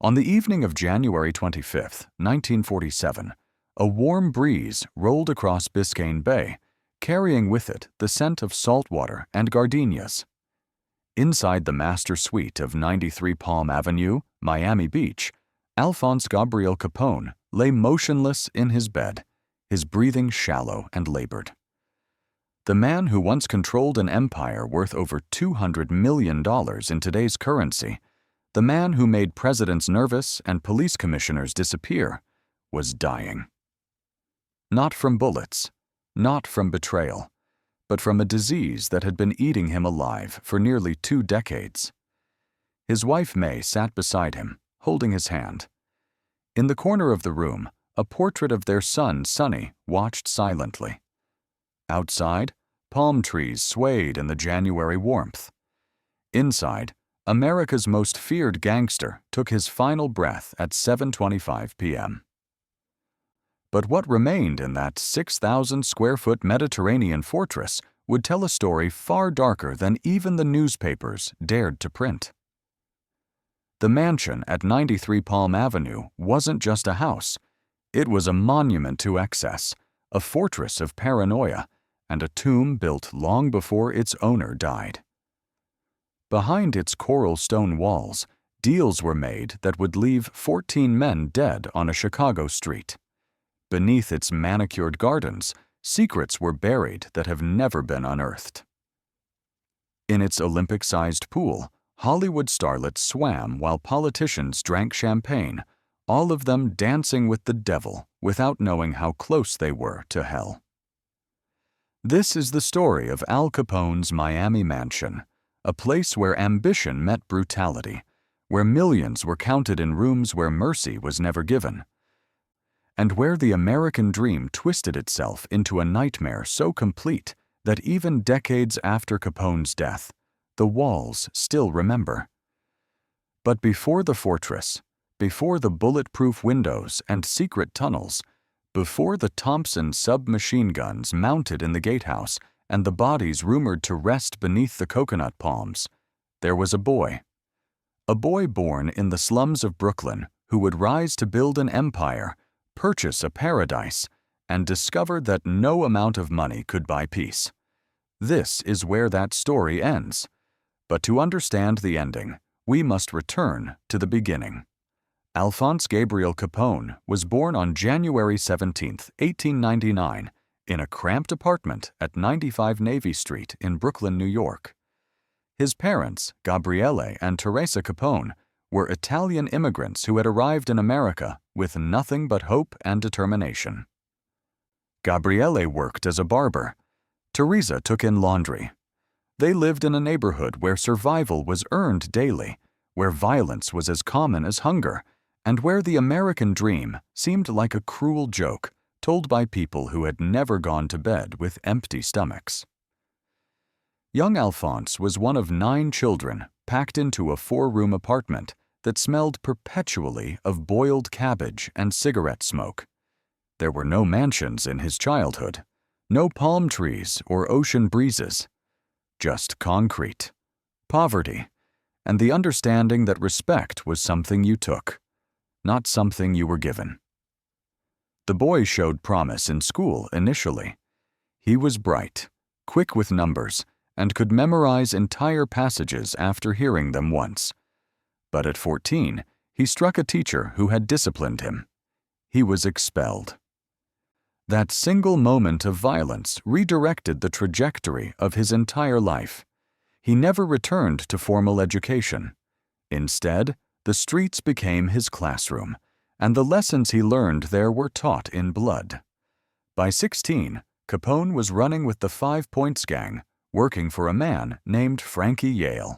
On the evening of January 25, 1947, a warm breeze rolled across Biscayne Bay, carrying with it the scent of saltwater and gardenias. Inside the master suite of 93 Palm Avenue, Miami Beach, Alphonse Gabriel Capone lay motionless in his bed, his breathing shallow and labored. The man who once controlled an empire worth over $200 million in today's currency, the man who made presidents nervous and police commissioners disappear, was dying. Not from bullets, not from betrayal, but from a disease that had been eating him alive for nearly 2 decades. His wife May sat beside him, holding his hand. In the corner of the room, a portrait of their son, Sonny, watched silently. Outside, palm trees swayed in the January warmth. Inside, America's most feared gangster took his final breath at 7:25 p.m. But what remained in that 6,000-square-foot Mediterranean fortress would tell a story far darker than even the newspapers dared to print. The mansion at 93 Palm Avenue wasn't just a house. It was a monument to excess, a fortress of paranoia, and a tomb built long before its owner died. Behind its coral stone walls, deals were made that would leave 14 men dead on a Chicago street. Beneath its manicured gardens, secrets were buried that have never been unearthed. In its Olympic-sized pool, Hollywood starlets swam while politicians drank champagne, all of them dancing with the devil without knowing how close they were to hell. This is the story of Al Capone's Miami mansion, a place where ambition met brutality, where millions were counted in rooms where mercy was never given, and where the American dream twisted itself into a nightmare so complete that even decades after Capone's death, the walls still remember. But before the fortress, before the bulletproof windows and secret tunnels, before the Thompson submachine guns mounted in the gatehouse and the bodies rumored to rest beneath the coconut palms, there was a boy born in the slums of Brooklyn who would rise to build an empire, purchase a paradise, and discover that no amount of money could buy peace. This is where that story ends. But to understand the ending, we must return to the beginning. Alphonse Gabriel Capone was born on January 17, 1899, in a cramped apartment at 95 Navy Street in Brooklyn, New York. His parents, Gabriele and Teresa Capone, were Italian immigrants who had arrived in America with nothing but hope and determination. Gabriele worked as a barber. Teresa took in laundry. They lived in a neighborhood where survival was earned daily, where violence was as common as hunger, and where the American dream seemed like a cruel joke told by people who had never gone to bed with empty stomachs. Young Alphonse was one of 9 children packed into a 4-room apartment that smelled perpetually of boiled cabbage and cigarette smoke. There were no mansions in his childhood, no palm trees or ocean breezes, just concrete, poverty, and the understanding that respect was something you took, not something you were given. The boy showed promise in school initially. He was bright, quick with numbers, and could memorize entire passages after hearing them once. But at 14, he struck a teacher who had disciplined him. He was expelled. That single moment of violence redirected the trajectory of his entire life. He never returned to formal education. Instead, the streets became his classroom, and the lessons he learned there were taught in blood. By 16, Capone was running with the 5 Points Gang, working for a man named Frankie Yale.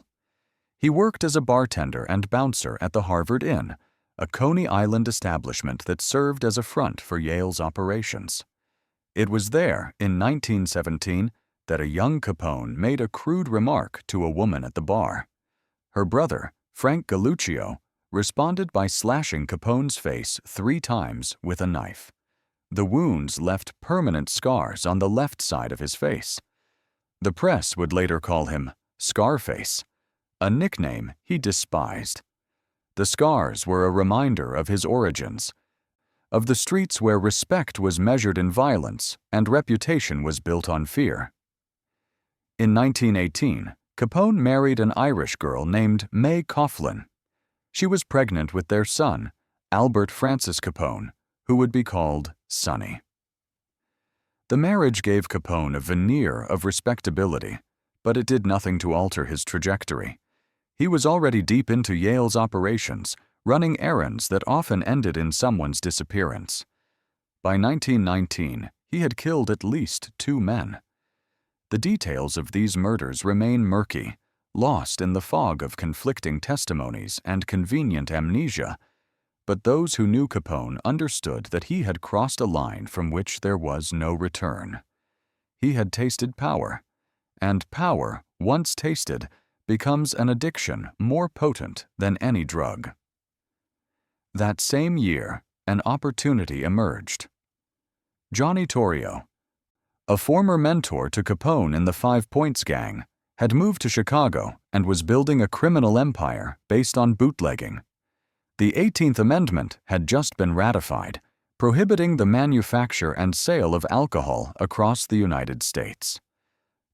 He worked as a bartender and bouncer at the Harvard Inn, a Coney Island establishment that served as a front for Yale's operations. It was there, in 1917, that a young Capone made a crude remark to a woman at the bar. Her brother, Frank Galluccio, responded by slashing Capone's face 3 times with a knife. The wounds left permanent scars on the left side of his face. The press would later call him Scarface, a nickname he despised. The scars were a reminder of his origins, of the streets where respect was measured in violence and reputation was built on fear. In 1918, Capone married an Irish girl named May Coughlin. She was pregnant with their son, Albert Francis Capone, who would be called Sonny. The marriage gave Capone a veneer of respectability, but it did nothing to alter his trajectory. He was already deep into Yale's operations, running errands that often ended in someone's disappearance. By 1919, he had killed at least 2 men. The details of these murders remain murky, lost in the fog of conflicting testimonies and convenient amnesia, but those who knew Capone understood that he had crossed a line from which there was no return. He had tasted power, and power, once tasted, becomes an addiction more potent than any drug. That same year, an opportunity emerged. Johnny Torrio, a former mentor to Capone in the 5 Points Gang, had moved to Chicago and was building a criminal empire based on bootlegging. The 18th Amendment had just been ratified, prohibiting the manufacture and sale of alcohol across the United States.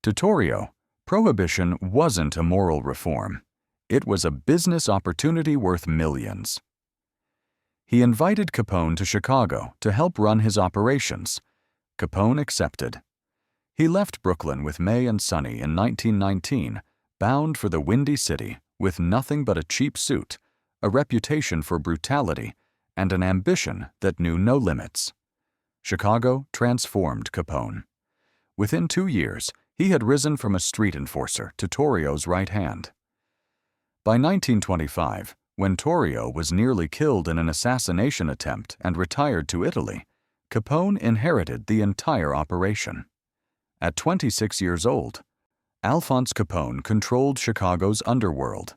To Torrio, prohibition wasn't a moral reform. It was a business opportunity worth millions. He invited Capone to Chicago to help run his operations. Capone accepted. He left Brooklyn with May and Sonny in 1919, bound for the Windy City with nothing but a cheap suit, a reputation for brutality, and an ambition that knew no limits. Chicago transformed Capone. Within 2 years, he had risen from a street enforcer to Torrio's right hand. By 1925, when Torrio was nearly killed in an assassination attempt and retired to Italy, Capone inherited the entire operation. At 26 years old, Alphonse Capone controlled Chicago's underworld.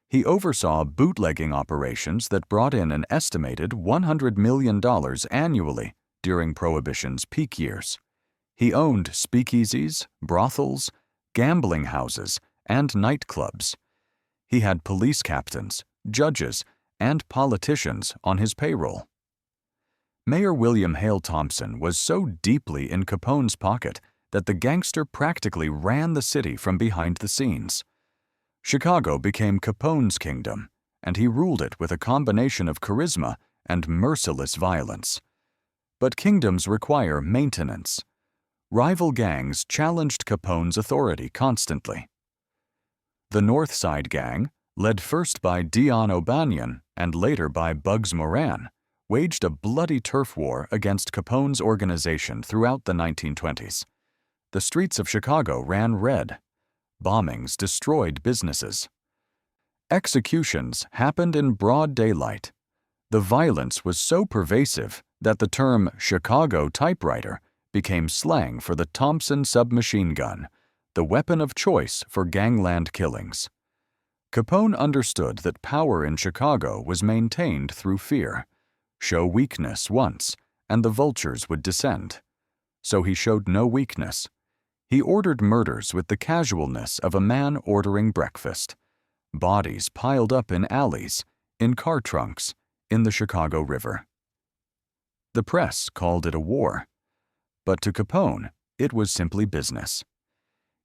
He oversaw bootlegging operations that brought in an estimated $100 million annually during Prohibition's peak years. He owned speakeasies, brothels, gambling houses, and nightclubs. He had police captains, judges, and politicians on his payroll. Mayor William Hale Thompson was so deeply in Capone's pocket that the gangster practically ran the city from behind the scenes. Chicago became Capone's kingdom, and he ruled it with a combination of charisma and merciless violence. But kingdoms require maintenance. Rival gangs challenged Capone's authority constantly. The North Side Gang, led first by Dion O'Banion and later by Bugs Moran, waged a bloody turf war against Capone's organization throughout the 1920s. The streets of Chicago ran red. Bombings destroyed businesses. Executions happened in broad daylight. The violence was so pervasive that the term Chicago typewriter became slang for the Thompson submachine gun, the weapon of choice for gangland killings. Capone understood that power in Chicago was maintained through fear. Show weakness once, and the vultures would descend. So he showed no weakness. He ordered murders with the casualness of a man ordering breakfast. Bodies piled up in alleys, in car trunks, in the Chicago River. The press called it a war. But to Capone, it was simply business.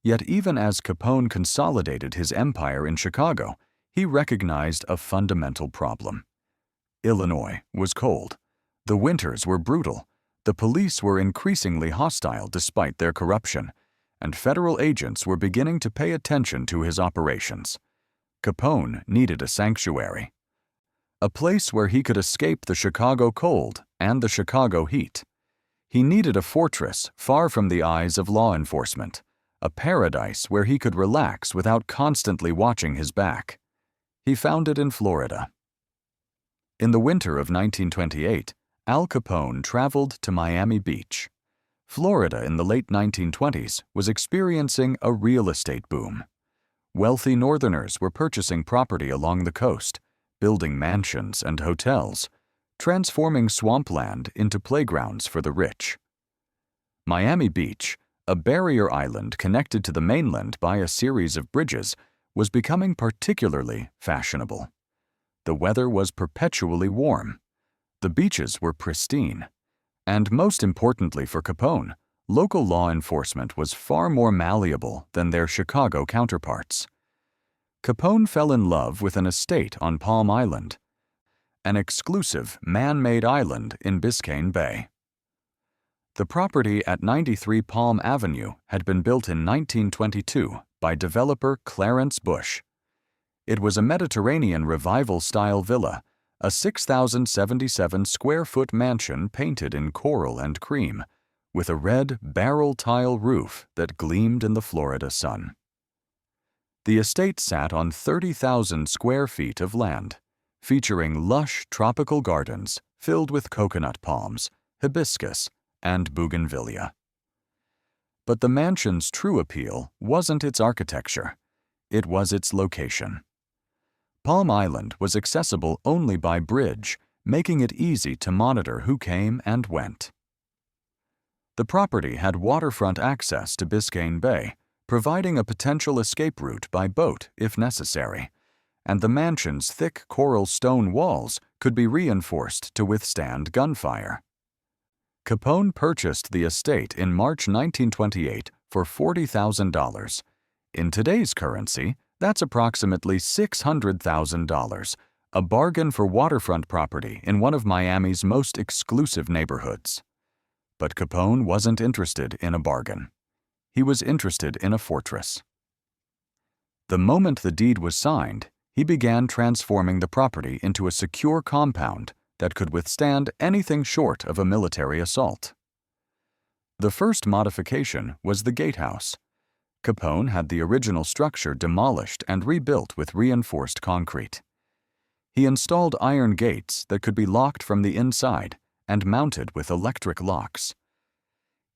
Yet even as Capone consolidated his empire in Chicago, he recognized a fundamental problem. Illinois was cold. The winters were brutal. The police were increasingly hostile despite their corruption, and federal agents were beginning to pay attention to his operations. Capone needed a sanctuary, a place where he could escape the Chicago cold and the Chicago heat. He needed a fortress far from the eyes of law enforcement, a paradise where he could relax without constantly watching his back. He found it in Florida. In the winter of 1928, Al Capone traveled to Miami Beach. Florida in the late 1920s was experiencing a real estate boom. Wealthy Northerners were purchasing property along the coast, building mansions and hotels, transforming swampland into playgrounds for the rich. Miami Beach, a barrier island connected to the mainland by a series of bridges, was becoming particularly fashionable. The weather was perpetually warm. The beaches were pristine. And most importantly for Capone, local law enforcement was far more malleable than their Chicago counterparts. Capone fell in love with an estate on Palm Island, an exclusive man-made island in Biscayne Bay. The property at 93 Palm Avenue had been built in 1922 by developer Clarence Bush. It was a Mediterranean revival-style villa, a 6,077 square foot mansion painted in coral and cream, with a red barrel tile roof that gleamed in the Florida sun. The estate sat on 30,000 square feet of land, featuring lush tropical gardens filled with coconut palms, hibiscus, and bougainvillea. But the mansion's true appeal wasn't its architecture, it was its location. Palm Island was accessible only by bridge, making it easy to monitor who came and went. The property had waterfront access to Biscayne Bay, providing a potential escape route by boat if necessary, and the mansion's thick coral stone walls could be reinforced to withstand gunfire. Capone purchased the estate in March 1928 for $40,000. In today's currency, that's approximately $600,000, a bargain for waterfront property in one of Miami's most exclusive neighborhoods. But Capone wasn't interested in a bargain. He was interested in a fortress. The moment the deed was signed, he began transforming the property into a secure compound that could withstand anything short of a military assault. The first modification was the gatehouse. Capone had the original structure demolished and rebuilt with reinforced concrete. He installed iron gates that could be locked from the inside and mounted with electric locks.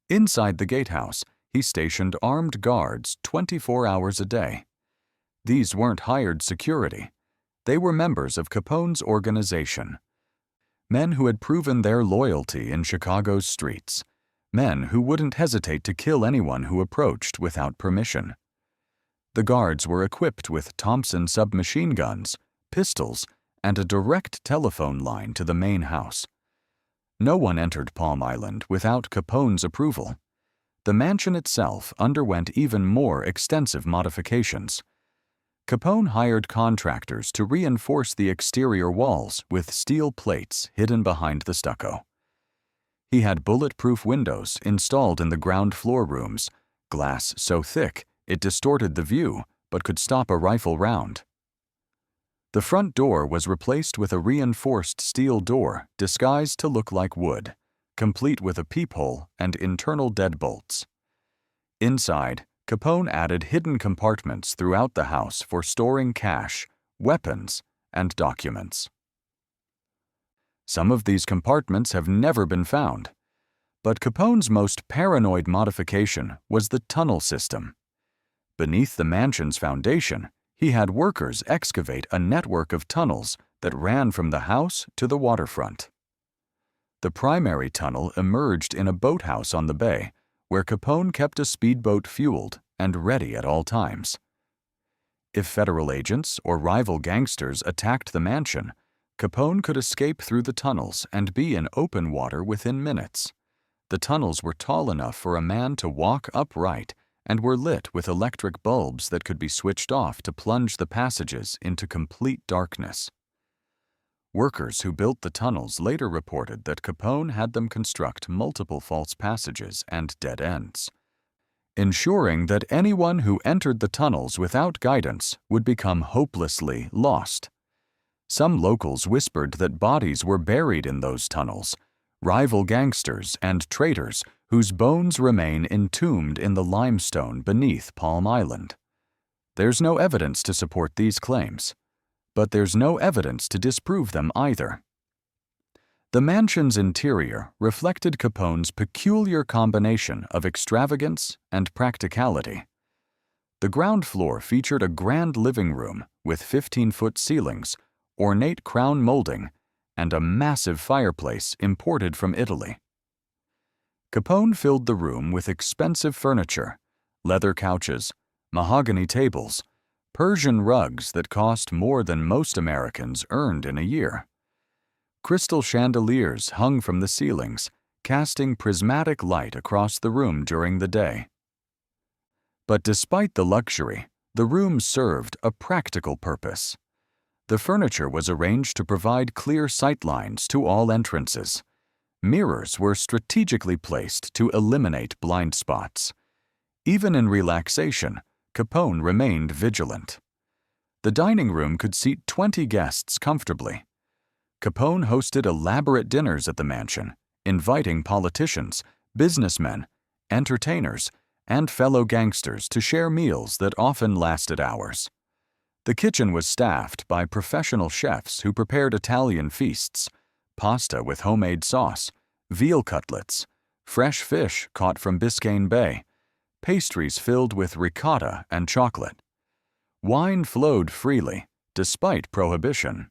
Inside the gatehouse, he stationed armed guards 24 hours a day. These weren't hired security. They were members of Capone's organization. Men who had proven their loyalty in Chicago's streets. Men who wouldn't hesitate to kill anyone who approached without permission. The guards were equipped with Thompson submachine guns, pistols, and a direct telephone line to the main house. No one entered Palm Island without Capone's approval. The mansion itself underwent even more extensive modifications. Capone hired contractors to reinforce the exterior walls with steel plates hidden behind the stucco. He had bulletproof windows installed in the ground floor rooms, glass so thick it distorted the view but could stop a rifle round. The front door was replaced with a reinforced steel door disguised to look like wood, complete with a peephole and internal deadbolts. Inside, Capone added hidden compartments throughout the house for storing cash, weapons, and documents. Some of these compartments have never been found, but Capone's most paranoid modification was the tunnel system. Beneath the mansion's foundation, he had workers excavate a network of tunnels that ran from the house to the waterfront. The primary tunnel emerged in a boathouse on the bay, where Capone kept a speedboat fueled and ready at all times. If federal agents or rival gangsters attacked the mansion, Capone could escape through the tunnels and be in open water within minutes. The tunnels were tall enough for a man to walk upright and were lit with electric bulbs that could be switched off to plunge the passages into complete darkness. Workers who built the tunnels later reported that Capone had them construct multiple false passages and dead ends, ensuring that anyone who entered the tunnels without guidance would become hopelessly lost. Some locals whispered that bodies were buried in those tunnels, rival gangsters and traitors whose bones remain entombed in the limestone beneath Palm Island. There's no evidence to support these claims, but there's no evidence to disprove them either. The mansion's interior reflected Capone's peculiar combination of extravagance and practicality. The ground floor featured a grand living room with 15-foot ceilings, ornate crown molding, and a massive fireplace imported from Italy. Capone filled the room with expensive furniture, leather couches, mahogany tables, Persian rugs that cost more than most Americans earned in a year. Crystal chandeliers hung from the ceilings, casting prismatic light across the room during the day. But despite the luxury, the room served a practical purpose. The furniture was arranged to provide clear sightlines to all entrances. Mirrors were strategically placed to eliminate blind spots. Even in relaxation, Capone remained vigilant. The dining room could seat 20 guests comfortably. Capone hosted elaborate dinners at the mansion, inviting politicians, businessmen, entertainers, and fellow gangsters to share meals that often lasted hours. The kitchen was staffed by professional chefs who prepared Italian feasts, pasta with homemade sauce, veal cutlets, fresh fish caught from Biscayne Bay, pastries filled with ricotta and chocolate. Wine flowed freely, despite prohibition.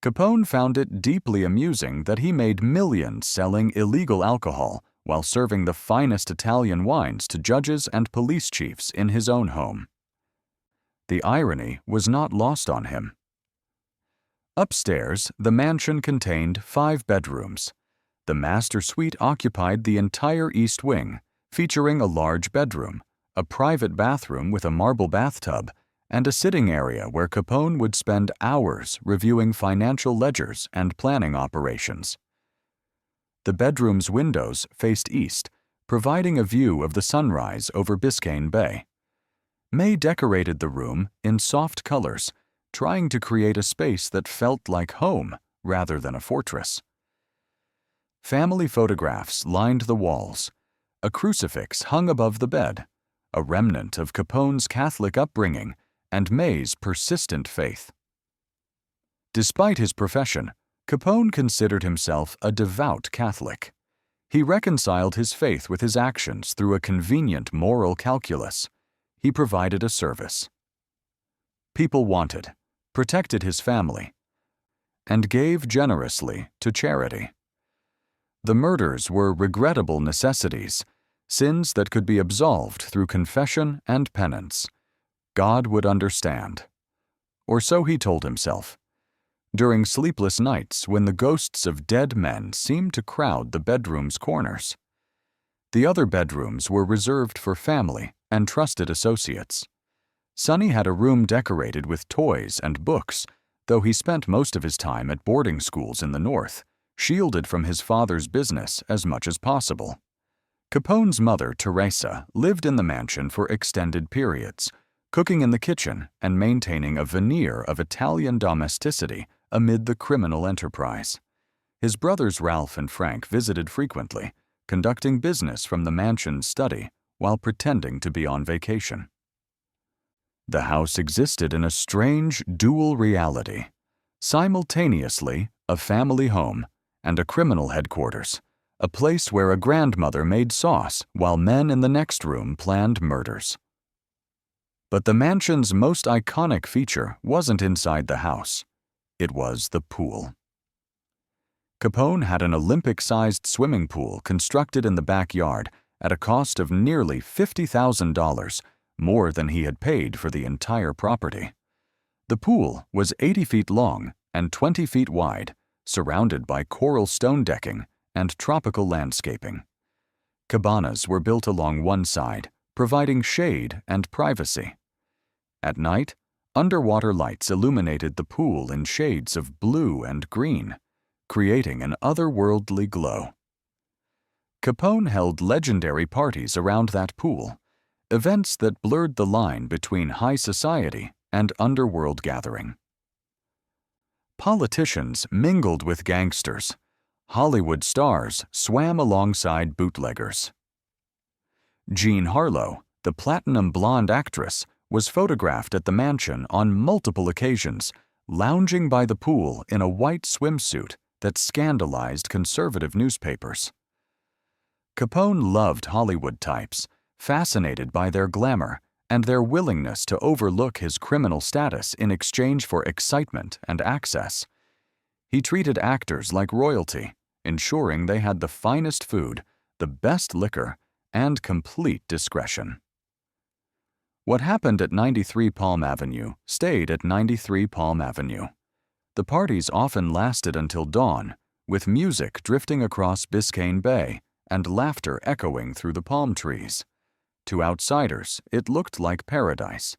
Capone found it deeply amusing that he made millions selling illegal alcohol while serving the finest Italian wines to judges and police chiefs in his own home. The irony was not lost on him. Upstairs, the mansion contained 5 bedrooms. The master suite occupied the entire east wing, featuring a large bedroom, a private bathroom with a marble bathtub, and a sitting area where Capone would spend hours reviewing financial ledgers and planning operations. The bedroom's windows faced east, providing a view of the sunrise over Biscayne Bay. May decorated the room in soft colors, trying to create a space that felt like home rather than a fortress. Family photographs lined the walls. A crucifix hung above the bed, a remnant of Capone's Catholic upbringing and May's persistent faith. Despite his profession, Capone considered himself a devout Catholic. He reconciled his faith with his actions through a convenient moral calculus. He provided a service. People wanted, protected his family, and gave generously to charity. The murders were regrettable necessities, sins that could be absolved through confession and penance. God would understand. Or so he told himself. During sleepless nights when the ghosts of dead men seemed to crowd the bedroom's corners. The other bedrooms were reserved for family and trusted associates. Sonny had a room decorated with toys and books, though he spent most of his time at boarding schools in the north, shielded from his father's business as much as possible. Capone's mother, Teresa, lived in the mansion for extended periods, cooking in the kitchen and maintaining a veneer of Italian domesticity amid the criminal enterprise. His brothers Ralph and Frank visited frequently, conducting business from the mansion's study while pretending to be on vacation. The house existed in a strange dual reality, simultaneously a family home and a criminal headquarters, a place where a grandmother made sauce while men in the next room planned murders. But the mansion's most iconic feature wasn't inside the house. It was the pool. Capone had an Olympic-sized swimming pool constructed in the backyard at a cost of nearly $50,000, more than he had paid for the entire property. The pool was 80 feet long and 20 feet wide, surrounded by coral stone decking and tropical landscaping. Cabanas were built along one side, providing shade and privacy. At night, underwater lights illuminated the pool in shades of blue and green, creating an otherworldly glow. Capone held legendary parties around that pool, events that blurred the line between high society and underworld gathering. Politicians mingled with gangsters. Hollywood stars swam alongside bootleggers. Jean Harlow, the platinum blonde actress, was photographed at the mansion on multiple occasions, lounging by the pool in a white swimsuit that scandalized conservative newspapers. Capone loved Hollywood types, fascinated by their glamour and their willingness to overlook his criminal status in exchange for excitement and access. He treated actors like royalty, ensuring they had the finest food, the best liquor, and complete discretion. What happened at 93 Palm Avenue stayed at 93 Palm Avenue. The parties often lasted until dawn, with music drifting across Biscayne Bay and laughter echoing through the palm trees. To outsiders, it looked like paradise.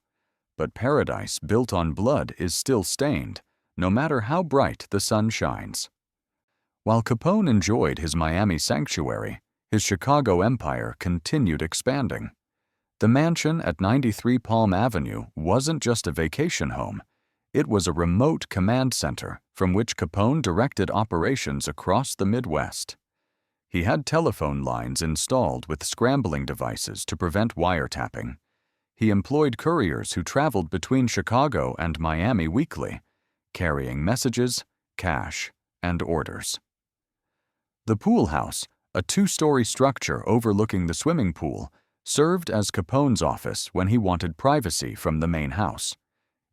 But paradise built on blood is still stained, no matter how bright the sun shines. While Capone enjoyed his Miami sanctuary, his Chicago empire continued expanding. The mansion at 93 Palm Avenue wasn't just a vacation home. It was a remote command center from which Capone directed operations across the Midwest. He had telephone lines installed with scrambling devices to prevent wiretapping. He employed couriers who traveled between Chicago and Miami weekly, carrying messages, cash, and orders. The pool house, a two-story structure overlooking the swimming pool, served as Capone's office when he wanted privacy from the main house.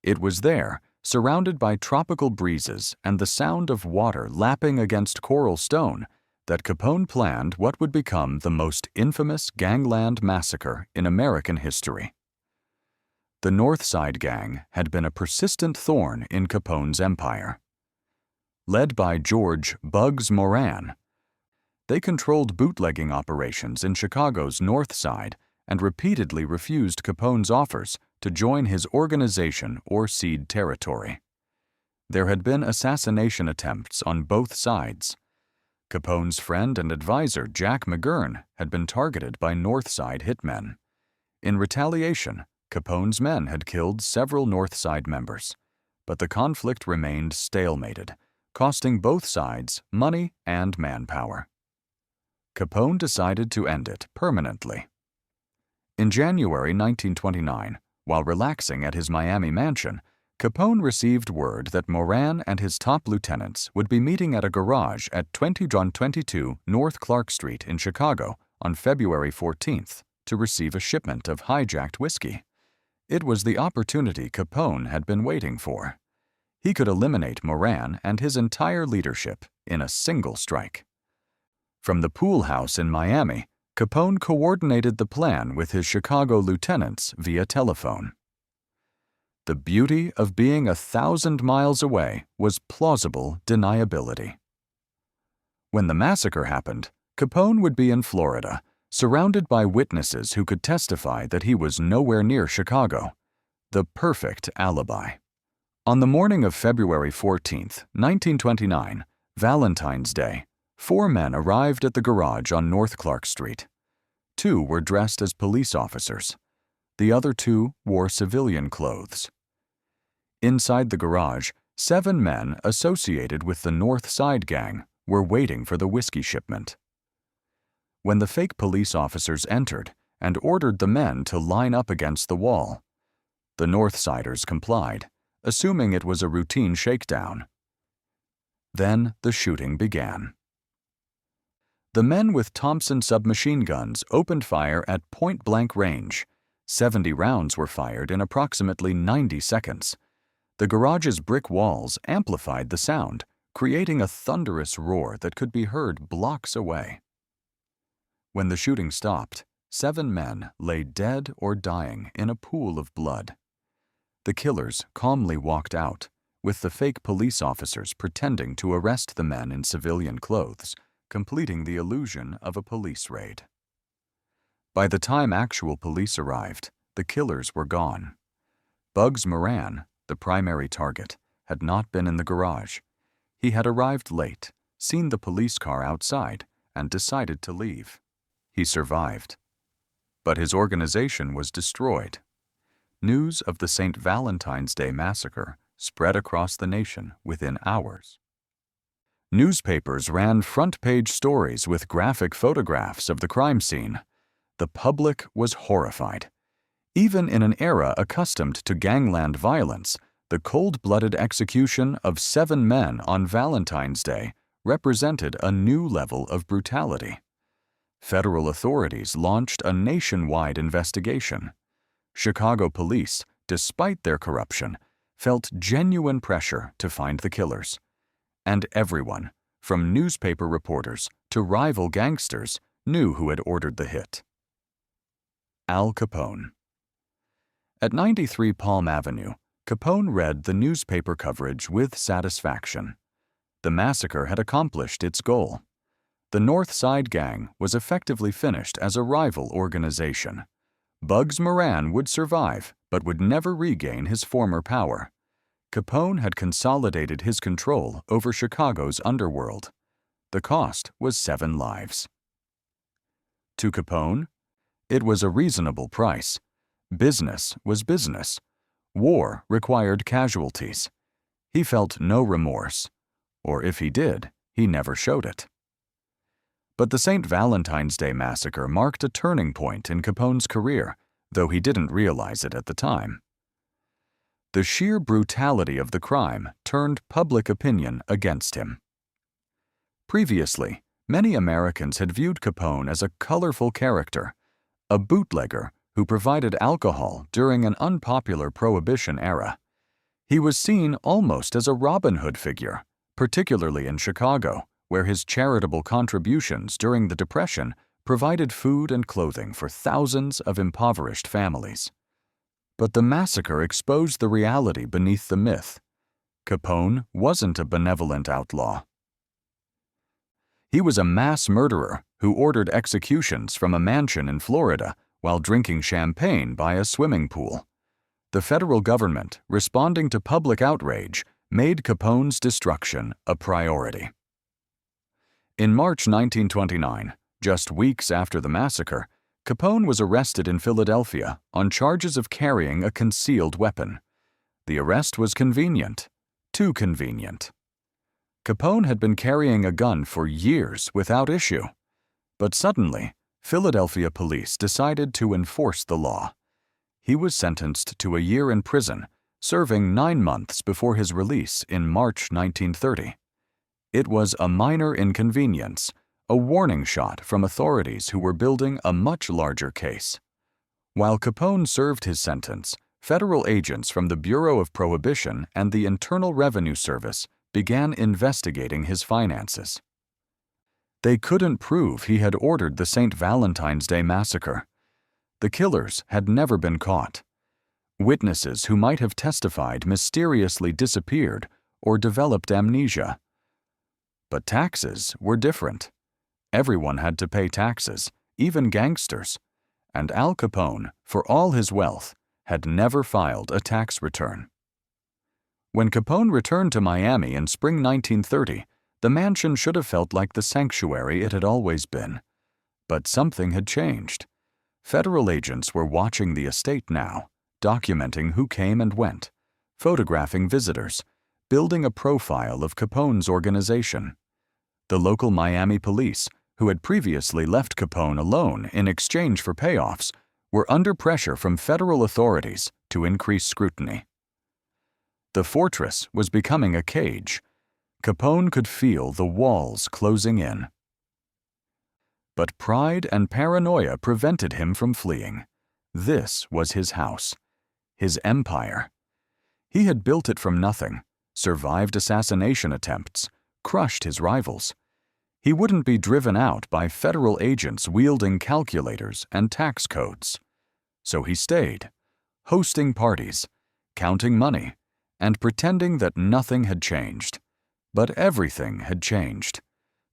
It was there, surrounded by tropical breezes and the sound of water lapping against coral stone, that Capone planned what would become the most infamous gangland massacre in American history. The North Side Gang had been a persistent thorn in Capone's empire. Led by George "Bugs" Moran, they controlled bootlegging operations in Chicago's North Side and repeatedly refused Capone's offers to join his organization or cede territory. There had been assassination attempts on both sides. Capone's friend and advisor Jack McGurn had been targeted by North Side hitmen. In retaliation, Capone's men had killed several North Side members, but the conflict remained stalemated, costing both sides money and manpower. Capone decided to end it permanently. In January 1929, while relaxing at his Miami mansion, Capone received word that Moran and his top lieutenants would be meeting at a garage at 2022 North Clark Street in Chicago on February 14th to receive a shipment of hijacked whiskey. It was the opportunity Capone had been waiting for. He could eliminate Moran and his entire leadership in a single strike. From the pool house in Miami, Capone coordinated the plan with his Chicago lieutenants via telephone. The beauty of being 1,000 miles away was plausible deniability. When the massacre happened, Capone would be in Florida, surrounded by witnesses who could testify that he was nowhere near Chicago. The perfect alibi. On the morning of February 14, 1929, Valentine's Day, 4 men arrived at the garage on North Clark Street. 2 were dressed as police officers. The other 2 wore civilian clothes. Inside the garage, 7 men associated with the North Side Gang were waiting for the whiskey shipment. When the fake police officers entered and ordered the men to line up against the wall, the North Siders complied, assuming it was a routine shakedown. Then the shooting began. The men with Thompson submachine guns opened fire at point-blank range. 70 rounds were fired in approximately 90 seconds. The garage's brick walls amplified the sound, creating a thunderous roar that could be heard blocks away. When the shooting stopped, 7 men lay dead or dying in a pool of blood. The killers calmly walked out, with the fake police officers pretending to arrest the men in civilian clothes, completing the illusion of a police raid. By the time actual police arrived, the killers were gone. Bugs Moran, the primary target, had not been in the garage. He had arrived late, seen the police car outside, and decided to leave. He survived. But his organization was destroyed. News of the St. Valentine's Day massacre spread across the nation within hours. Newspapers ran front-page stories with graphic photographs of the crime scene. The public was horrified. Even in an era accustomed to gangland violence, the cold-blooded execution of 7 men on Valentine's Day represented a new level of brutality. Federal authorities launched a nationwide investigation. Chicago police, despite their corruption, felt genuine pressure to find the killers. And everyone, from newspaper reporters to rival gangsters, knew who had ordered the hit. Al Capone. At 93 Palm Avenue, Capone read the newspaper coverage with satisfaction. The massacre had accomplished its goal. The North Side Gang was effectively finished as a rival organization. Bugs Moran would survive, but would never regain his former power. Capone had consolidated his control over Chicago's underworld. The cost was 7 lives. To Capone, it was a reasonable price. Business was business. War required casualties. He felt no remorse, or if he did, he never showed it. But the St. Valentine's Day massacre marked a turning point in Capone's career, though he didn't realize it at the time. The sheer brutality of the crime turned public opinion against him. Previously, many Americans had viewed Capone as a colorful character, a bootlegger who provided alcohol during an unpopular Prohibition era. He was seen almost as a Robin Hood figure, particularly in Chicago, where his charitable contributions during the Depression provided food and clothing for thousands of impoverished families. But the massacre exposed the reality beneath the myth. Capone wasn't a benevolent outlaw. He was a mass murderer who ordered executions from a mansion in Florida while drinking champagne by a swimming pool. The federal government, responding to public outrage, made Capone's destruction a priority. In March 1929, just weeks after the massacre, Capone was arrested in Philadelphia on charges of carrying a concealed weapon. The arrest was convenient, too convenient. Capone had been carrying a gun for years without issue, but suddenly, Philadelphia police decided to enforce the law. He was sentenced to a year in prison, serving 9 months before his release in March 1930. It was a minor inconvenience, a warning shot from authorities who were building a much larger case. While Capone served his sentence, federal agents from the Bureau of Prohibition and the Internal Revenue Service began investigating his finances. They couldn't prove he had ordered the St. Valentine's Day massacre. The killers had never been caught. Witnesses who might have testified mysteriously disappeared or developed amnesia. But taxes were different. Everyone had to pay taxes, even gangsters, and Al Capone, for all his wealth, had never filed a tax return. When Capone returned to Miami in spring 1930, the mansion should have felt like the sanctuary it had always been. But something had changed. Federal agents were watching the estate now, documenting who came and went, photographing visitors, building a profile of Capone's organization. The local Miami police, who had previously left Capone alone in exchange for payoffs, were under pressure from federal authorities to increase scrutiny. The fortress was becoming a cage. Capone could feel the walls closing in. But pride and paranoia prevented him from fleeing. This was his house, his empire. He had built it from nothing, survived assassination attempts, crushed his rivals. He wouldn't be driven out by federal agents wielding calculators and tax codes. So he stayed, hosting parties, counting money, and pretending that nothing had changed. But everything had changed.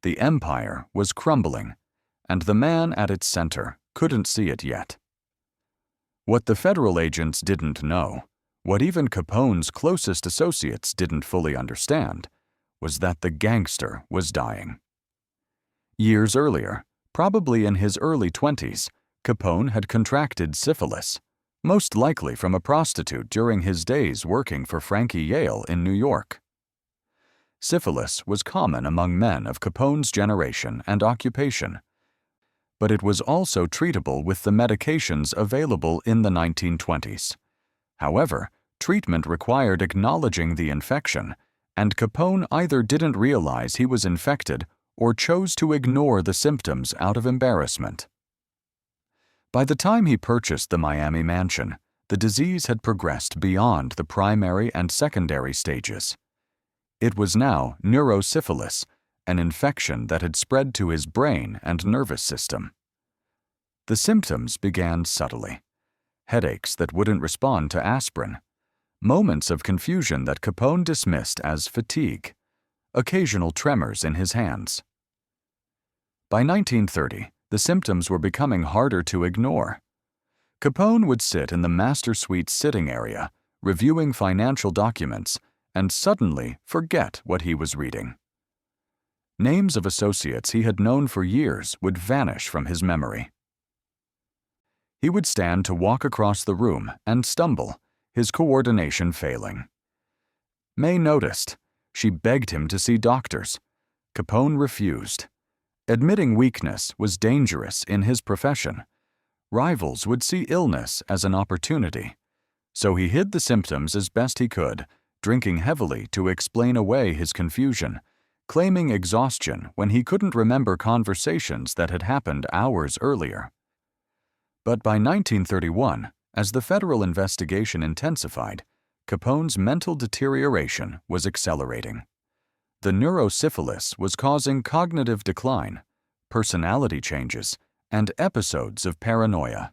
The empire was crumbling, and the man at its center couldn't see it yet. What the federal agents didn't know, what even Capone's closest associates didn't fully understand, was that the gangster was dying. Years earlier, probably in his early 20s, Capone had contracted syphilis, most likely from a prostitute during his days working for Frankie Yale in New York. Syphilis was common among men of Capone's generation and occupation, but it was also treatable with the medications available in the 1920s. However, treatment required acknowledging the infection, and Capone either didn't realize he was infected or chose to ignore the symptoms out of embarrassment. By the time he purchased the Miami mansion, the disease had progressed beyond the primary and secondary stages. It was now neurosyphilis, an infection that had spread to his brain and nervous system. The symptoms began subtly. headaches that wouldn't respond to aspirin, moments of confusion that Capone dismissed as fatigue, occasional tremors in his hands. By 1930, the symptoms were becoming harder to ignore. Capone would sit in the master suite sitting area, reviewing financial documents, and suddenly forget what he was reading. Names of associates he had known for years would vanish from his memory. He would stand to walk across the room and stumble, his coordination failing. May noticed. She begged him to see doctors. Capone refused. Admitting weakness was dangerous in his profession. Rivals would see illness as an opportunity. So he hid the symptoms as best he could, drinking heavily to explain away his confusion, claiming exhaustion when he couldn't remember conversations that had happened hours earlier. But by 1931, as the federal investigation intensified, Capone's mental deterioration was accelerating. The neurosyphilis was causing cognitive decline, personality changes, and episodes of paranoia.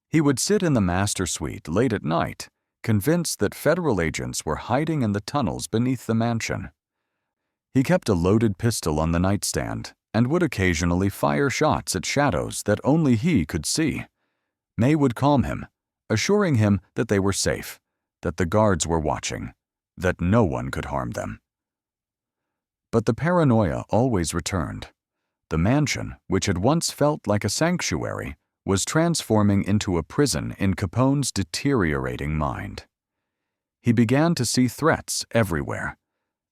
He would sit in the master suite late at night, convinced that federal agents were hiding in the tunnels beneath the mansion. He kept a loaded pistol on the nightstand and would occasionally fire shots at shadows that only he could see. May would calm him, assuring him that they were safe, that the guards were watching, that no one could harm them. But the paranoia always returned. The mansion, which had once felt like a sanctuary, was transforming into a prison in Capone's deteriorating mind. He began to see threats everywhere.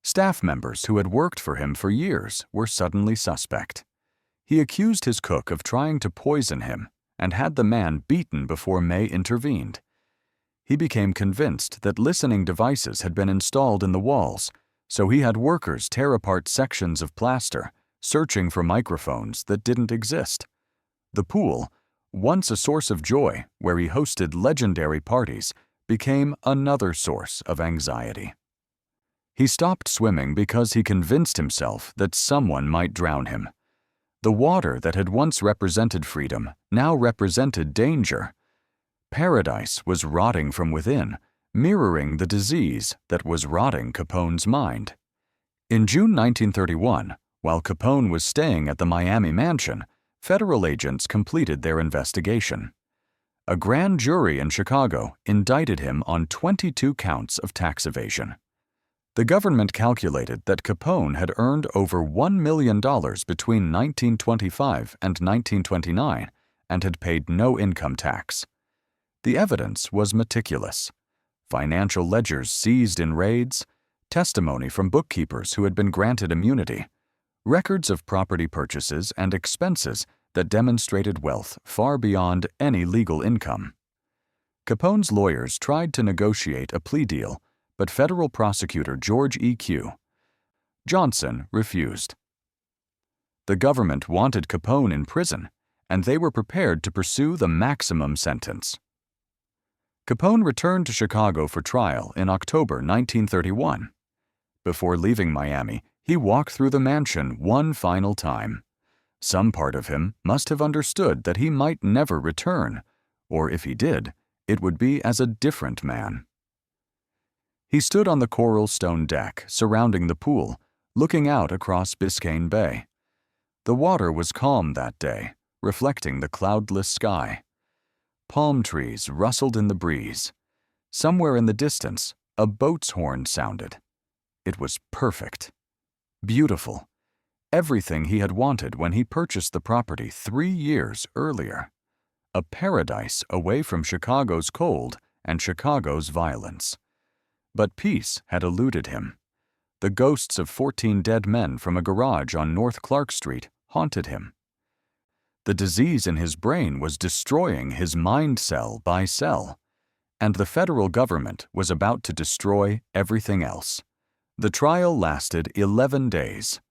Staff members who had worked for him for years were suddenly suspect. He accused his cook of trying to poison him and had the man beaten before May intervened. He became convinced that listening devices had been installed in the walls, so he had workers tear apart sections of plaster, searching for microphones that didn't exist. The pool, once a source of joy where he hosted legendary parties, became another source of anxiety. He stopped swimming because he convinced himself that someone might drown him. The water that had once represented freedom now represented danger. Paradise was rotting from within, mirroring the disease that was rotting Capone's mind. In June 1931, while Capone was staying at the Miami mansion, federal agents completed their investigation. A grand jury in Chicago indicted him on 22 counts of tax evasion. The government calculated that Capone had earned over $1 million between 1925 and 1929 and had paid no income tax. The evidence was meticulous. Financial ledgers seized in raids, testimony from bookkeepers who had been granted immunity, records of property purchases and expenses that demonstrated wealth far beyond any legal income. Capone's lawyers tried to negotiate a plea deal, but federal prosecutor George E.Q. Johnson refused. The government wanted Capone in prison, and they were prepared to pursue the maximum sentence. Capone returned to Chicago for trial in October 1931. Before leaving Miami, he walked through the mansion one final time. Some part of him must have understood that he might never return, or if he did, it would be as a different man. He stood on the coral stone deck surrounding the pool, looking out across Biscayne Bay. The water was calm that day, reflecting the cloudless sky. Palm trees rustled in the breeze. Somewhere in the distance, a boat's horn sounded. It was perfect. Beautiful. Everything he had wanted when he purchased the property 3 years earlier. A paradise away from Chicago's cold and Chicago's violence. But peace had eluded him. The ghosts of 14 dead men from a garage on North Clark Street haunted him. The disease in his brain was destroying his mind cell by cell, and the federal government was about to destroy everything else. The trial lasted 11 days.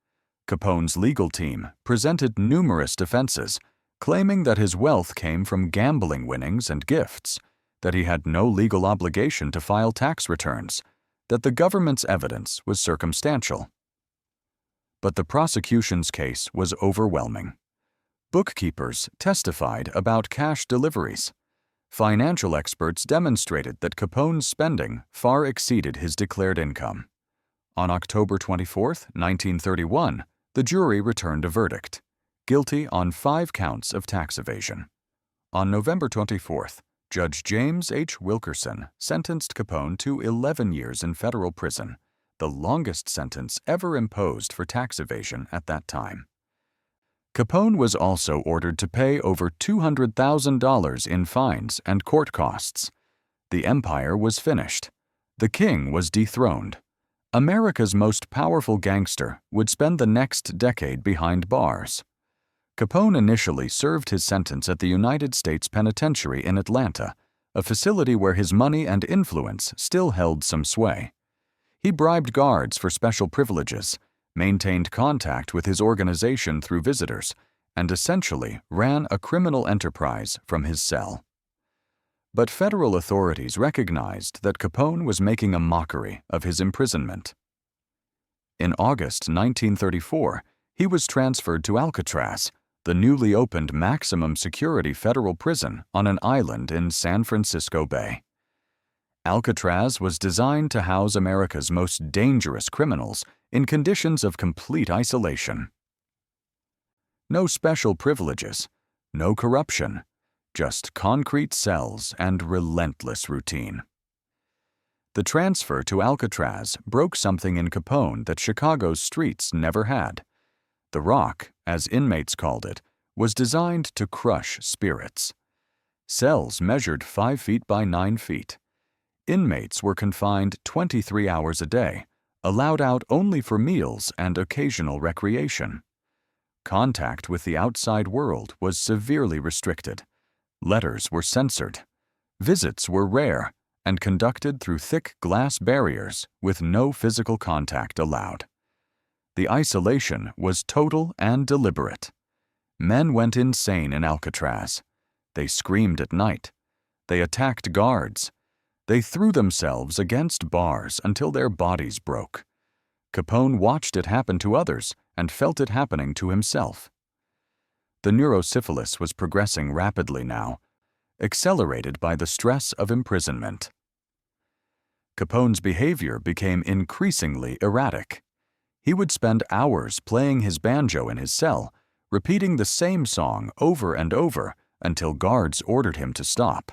Capone's legal team presented numerous defenses, claiming that his wealth came from gambling winnings and gifts, that he had no legal obligation to file tax returns, that the government's evidence was circumstantial. But the prosecution's case was overwhelming. Bookkeepers testified about cash deliveries. Financial experts demonstrated that Capone's spending far exceeded his declared income. On October 24, 1931, the jury returned a verdict: guilty on 5 counts of tax evasion. On November 24th, Judge James H. Wilkerson sentenced Capone to 11 years in federal prison, the longest sentence ever imposed for tax evasion at that time. Capone was also ordered to pay over $200,000 in fines and court costs. The empire was finished. The king was dethroned. America's most powerful gangster would spend the next decade behind bars. Capone initially served his sentence at the United States Penitentiary in Atlanta, a facility where his money and influence still held some sway. He bribed guards for special privileges, maintained contact with his organization through visitors, and essentially ran a criminal enterprise from his cell. But federal authorities recognized that Capone was making a mockery of his imprisonment. In August 1934, he was transferred to Alcatraz, the newly opened maximum security federal prison on an island in San Francisco Bay. Alcatraz was designed to house America's most dangerous criminals in conditions of complete isolation. No special privileges, no corruption, just concrete cells and relentless routine. The transfer to Alcatraz broke something in Capone that Chicago's streets never had. The Rock, as inmates called it, was designed to crush spirits. Cells measured 5 feet by 9 feet. Inmates were confined 23 hours a day, allowed out only for meals and occasional recreation. Contact with the outside world was severely restricted. Letters were censored. Visits were rare and conducted through thick glass barriers with no physical contact allowed. The isolation was total and deliberate. Men went insane in Alcatraz. They screamed at night. They attacked guards. They threw themselves against bars until their bodies broke. Capone watched it happen to others and felt it happening to himself. The neurosyphilis was progressing rapidly now, accelerated by the stress of imprisonment. Capone's behavior became increasingly erratic. He would spend hours playing his banjo in his cell, repeating the same song over and over until guards ordered him to stop.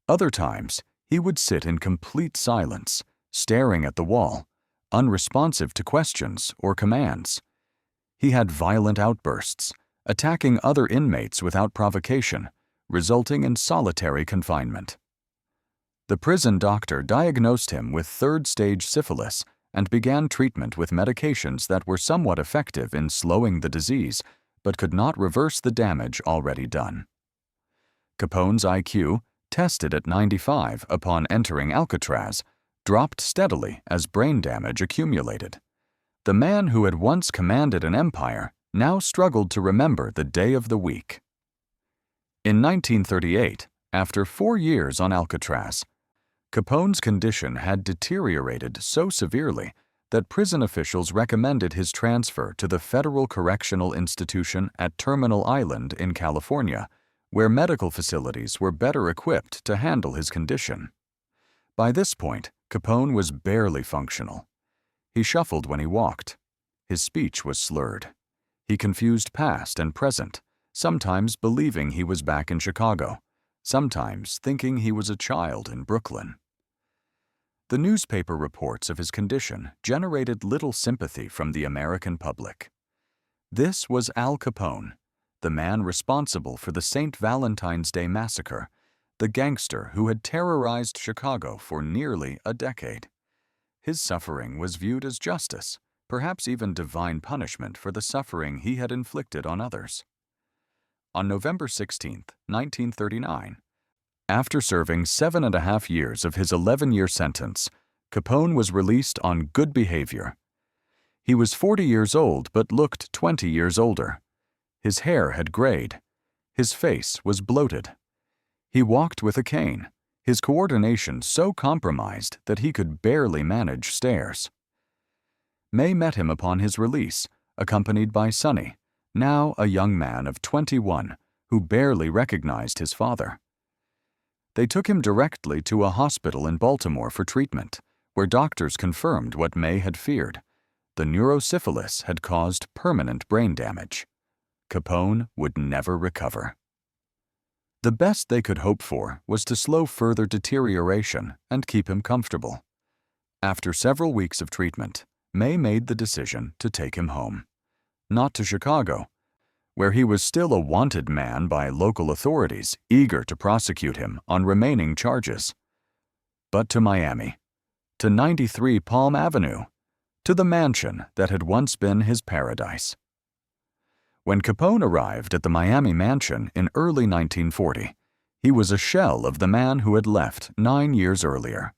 Other times, he would sit in complete silence, staring at the wall, unresponsive to questions or commands. He had violent outbursts, attacking other inmates without provocation, resulting in solitary confinement. The prison doctor diagnosed him with third-stage syphilis and began treatment with medications that were somewhat effective in slowing the disease, but could not reverse the damage already done. Capone's IQ, tested at 95 upon entering Alcatraz, dropped steadily as brain damage accumulated. The man who had once commanded an empire now struggled to remember the day of the week. In 1938, after 4 years on Alcatraz, Capone's condition had deteriorated so severely that prison officials recommended his transfer to the Federal Correctional Institution at Terminal Island in California, where medical facilities were better equipped to handle his condition. By this point, Capone was barely functional. He shuffled when he walked. His speech was slurred. He confused past and present, sometimes believing he was back in Chicago, sometimes thinking he was a child in Brooklyn. The newspaper reports of his condition generated little sympathy from the American public. This was Al Capone, the man responsible for the St. Valentine's Day Massacre, the gangster who had terrorized Chicago for nearly a decade. His suffering was viewed as justice, perhaps even divine punishment for the suffering he had inflicted on others. On November 16, 1939, after serving 7.5 years of his 11-year sentence, Capone was released on good behavior. He was 40 years old but looked 20 years older. His hair had grayed. His face was bloated. He walked with a cane, his coordination so compromised that he could barely manage stairs. May met him upon his release, accompanied by Sonny, now a young man of 21, who barely recognized his father. They took him directly to a hospital in Baltimore for treatment, where doctors confirmed what May had feared. The neurosyphilis had caused permanent brain damage. Capone would never recover. The best they could hope for was to slow further deterioration and keep him comfortable. After several weeks of treatment, May made the decision to take him home. Not to Chicago, where he was still a wanted man by local authorities eager to prosecute him on remaining charges, but to Miami, to 93 Palm Avenue, to the mansion that had once been his paradise. When Capone arrived at the Miami mansion in early 1940, he was a shell of the man who had left 9 years earlier.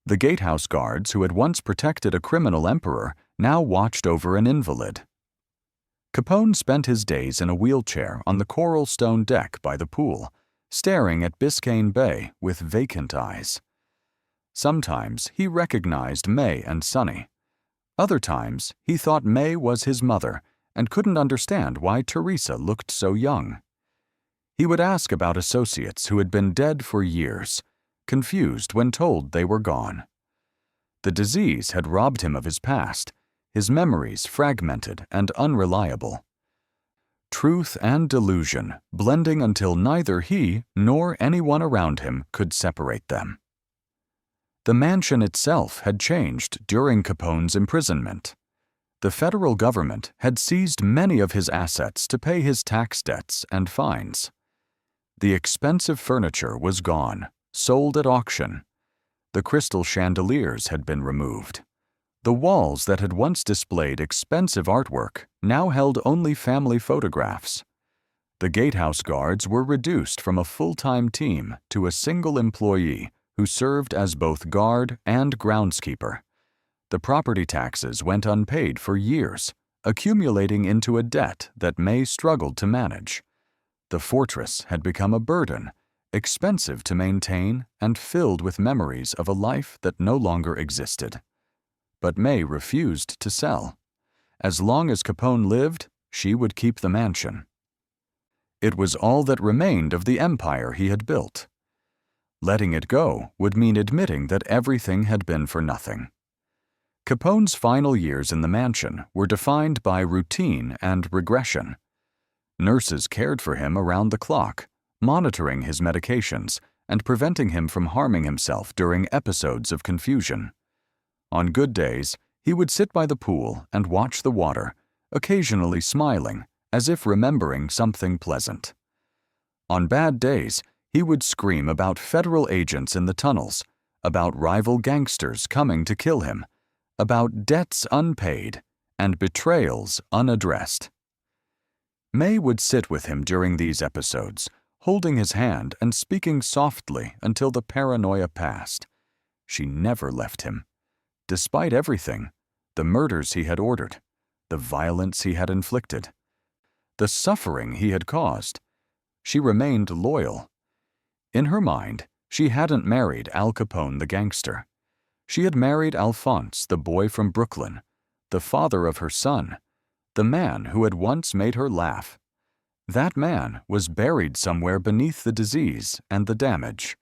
The gatehouse guards who had once protected a criminal emperor now watched over an invalid. Capone spent his days in a wheelchair on the coral stone deck by the pool, staring at Biscayne Bay with vacant eyes. Sometimes he recognized May and Sonny. Other times he thought May was his mother and couldn't understand why Teresa looked so young. He would ask about associates who had been dead for years, confused when told they were gone. The disease had robbed him of his past, his memories fragmented and unreliable. Truth and delusion blending until neither he nor anyone around him could separate them. The mansion itself had changed during Capone's imprisonment. The federal government had seized many of his assets to pay his tax debts and fines. The expensive furniture was gone, sold at auction. The crystal chandeliers had been removed. The walls that had once displayed expensive artwork now held only family photographs. The gatehouse guards were reduced from a full-time team to a single employee who served as both guard and groundskeeper. The property taxes went unpaid for years, accumulating into a debt that May struggled to manage. The fortress had become a burden, expensive to maintain and filled with memories of a life that no longer existed. But May refused to sell. As long as Capone lived, she would keep the mansion. It was all that remained of the empire he had built. Letting it go would mean admitting that everything had been for nothing. Capone's final years in the mansion were defined by routine and regression. Nurses cared for him around the clock, monitoring his medications and preventing him from harming himself during episodes of confusion. On good days, he would sit by the pool and watch the water, occasionally smiling, as if remembering something pleasant. On bad days, he would scream about federal agents in the tunnels, about rival gangsters coming to kill him, about debts unpaid and betrayals unaddressed. May would sit with him during these episodes, holding his hand and speaking softly until the paranoia passed. She never left him. Despite everything, the murders he had ordered, the violence he had inflicted, the suffering he had caused, she remained loyal. In her mind, she hadn't married Al Capone the gangster. She had married Alphonse, the boy from Brooklyn, the father of her son, the man who had once made her laugh. That man was buried somewhere beneath the disease and the damage.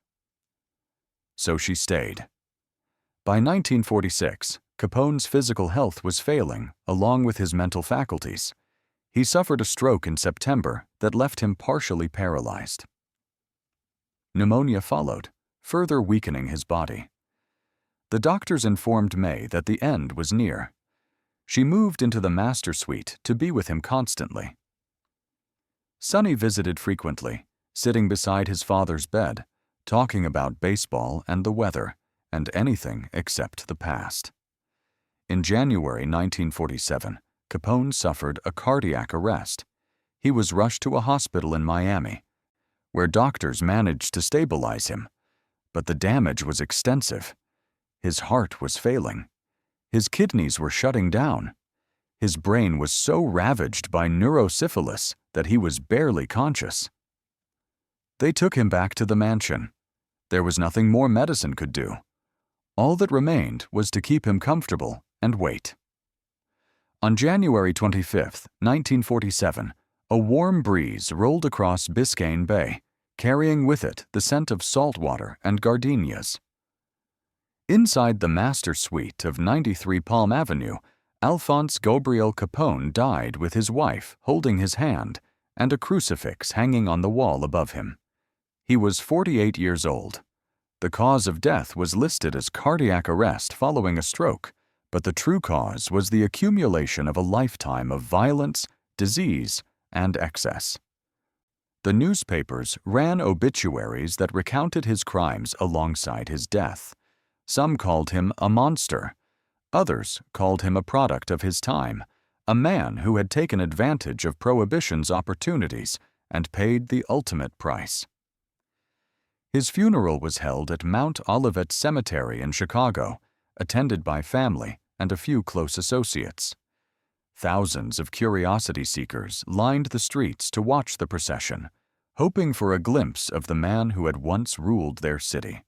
So she stayed. By 1946, Capone's physical health was failing, along with his mental faculties. He suffered a stroke in September that left him partially paralyzed. Pneumonia followed, further weakening his body. The doctors informed May that the end was near. She moved into the master suite to be with him constantly. Sonny visited frequently, sitting beside his father's bed, talking about baseball and the weather, and anything except the past. In January 1947, Capone suffered a cardiac arrest. He was rushed to a hospital in Miami, where doctors managed to stabilize him, but the damage was extensive. His heart was failing. His kidneys were shutting down. His brain was so ravaged by neurosyphilis that he was barely conscious. They took him back to the mansion. There was nothing more medicine could do. All that remained was to keep him comfortable and wait. On January 25, 1947, a warm breeze rolled across Biscayne Bay, carrying with it the scent of salt water and gardenias. Inside the master suite of 93 Palm Avenue, Alphonse Gabriel Capone died with his wife holding his hand and a crucifix hanging on the wall above him. He was 48 years old. The cause of death was listed as cardiac arrest following a stroke, but the true cause was the accumulation of a lifetime of violence, disease, and excess. The newspapers ran obituaries that recounted his crimes alongside his death. Some called him a monster. Others called him a product of his time, a man who had taken advantage of Prohibition's opportunities and paid the ultimate price. His funeral was held at Mount Olivet Cemetery in Chicago, attended by family and a few close associates. Thousands of curiosity seekers lined the streets to watch the procession, hoping for a glimpse of the man who had once ruled their city.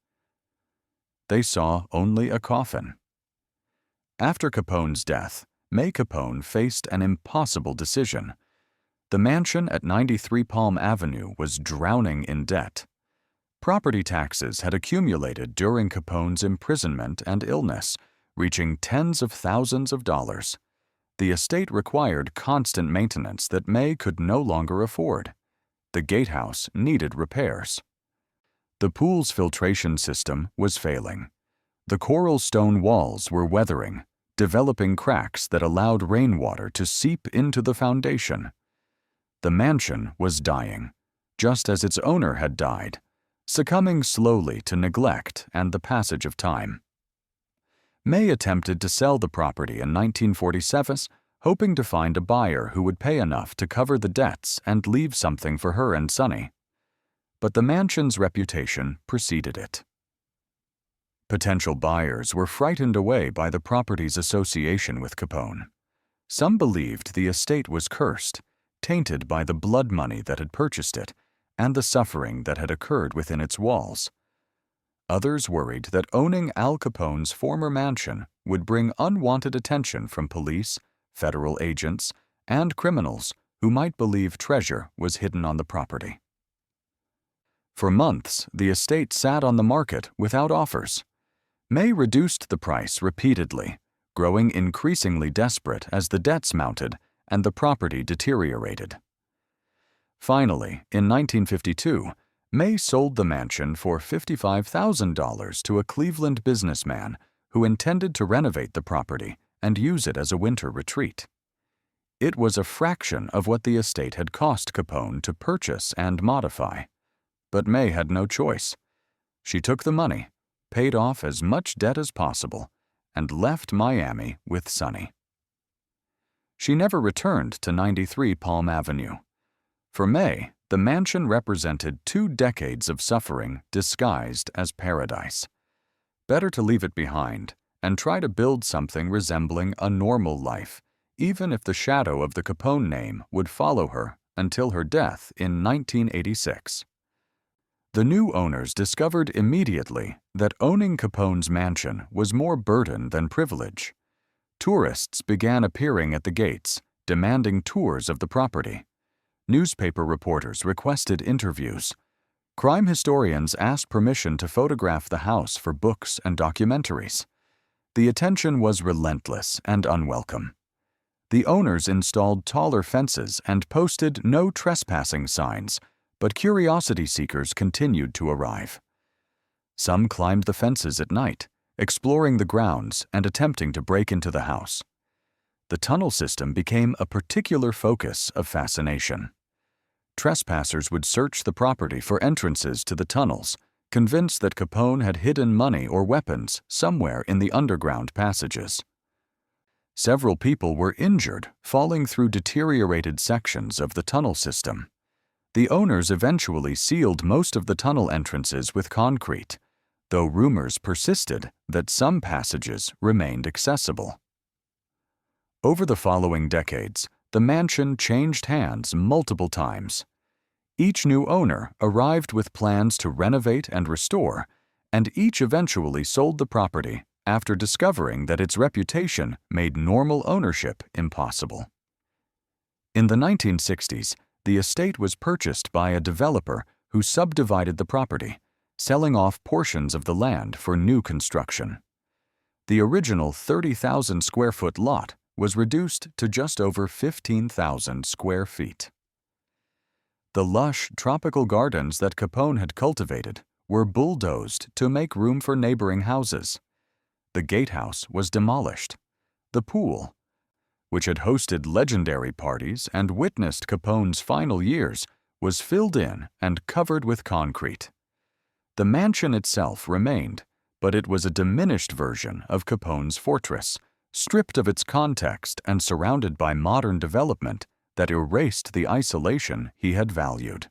They saw only a coffin. After Capone's death, May Capone faced an impossible decision. The mansion at 93 Palm Avenue was drowning in debt. Property taxes had accumulated during Capone's imprisonment and illness, reaching tens of thousands of dollars. The estate required constant maintenance that May could no longer afford. The gatehouse needed repairs. The pool's filtration system was failing. The coral stone walls were weathering, developing cracks that allowed rainwater to seep into the foundation. The mansion was dying, just as its owner had died, succumbing slowly to neglect and the passage of time. May attempted to sell the property in 1947, hoping to find a buyer who would pay enough to cover the debts and leave something for her and Sonny. But the mansion's reputation preceded it. Potential buyers were frightened away by the property's association with Capone. Some believed the estate was cursed, tainted by the blood money that had purchased it and the suffering that had occurred within its walls. Others worried that owning Al Capone's former mansion would bring unwanted attention from police, federal agents, and criminals who might believe treasure was hidden on the property. For months, the estate sat on the market without offers. May reduced the price repeatedly, growing increasingly desperate as the debts mounted and the property deteriorated. Finally, in 1952, May sold the mansion for $55,000 to a Cleveland businessman who intended to renovate the property and use it as a winter retreat. It was a fraction of what the estate had cost Capone to purchase and modify. But May had no choice. She took the money, paid off as much debt as possible, and left Miami with Sonny. She never returned to 93 Palm Avenue. For May, the mansion represented 2 decades of suffering disguised as paradise. Better to leave it behind and try to build something resembling a normal life, even if the shadow of the Capone name would follow her until her death in 1986. The new owners discovered immediately that owning Capone's mansion was more burden than privilege. Tourists began appearing at the gates, demanding tours of the property. Newspaper reporters requested interviews. Crime historians asked permission to photograph the house for books and documentaries. The attention was relentless and unwelcome. The owners installed taller fences and posted no trespassing signs, but curiosity seekers continued to arrive. Some climbed the fences at night, exploring the grounds and attempting to break into the house. The tunnel system became a particular focus of fascination. Trespassers would search the property for entrances to the tunnels, convinced that Capone had hidden money or weapons somewhere in the underground passages. Several people were injured falling through deteriorated sections of the tunnel system. The owners eventually sealed most of the tunnel entrances with concrete, though rumors persisted that some passages remained accessible. Over the following decades, the mansion changed hands multiple times. Each new owner arrived with plans to renovate and restore, and each eventually sold the property after discovering that its reputation made normal ownership impossible. In the 1960s, the estate was purchased by a developer who subdivided the property, selling off portions of the land for new construction. The original 30,000 square foot lot was reduced to just over 15,000 square feet. The lush tropical gardens that Capone had cultivated were bulldozed to make room for neighboring houses. The gatehouse was demolished. The pool, which had hosted legendary parties and witnessed Capone's final years, was filled in and covered with concrete. The mansion itself remained, but it was a diminished version of Capone's fortress, stripped of its context and surrounded by modern development that erased the isolation he had valued.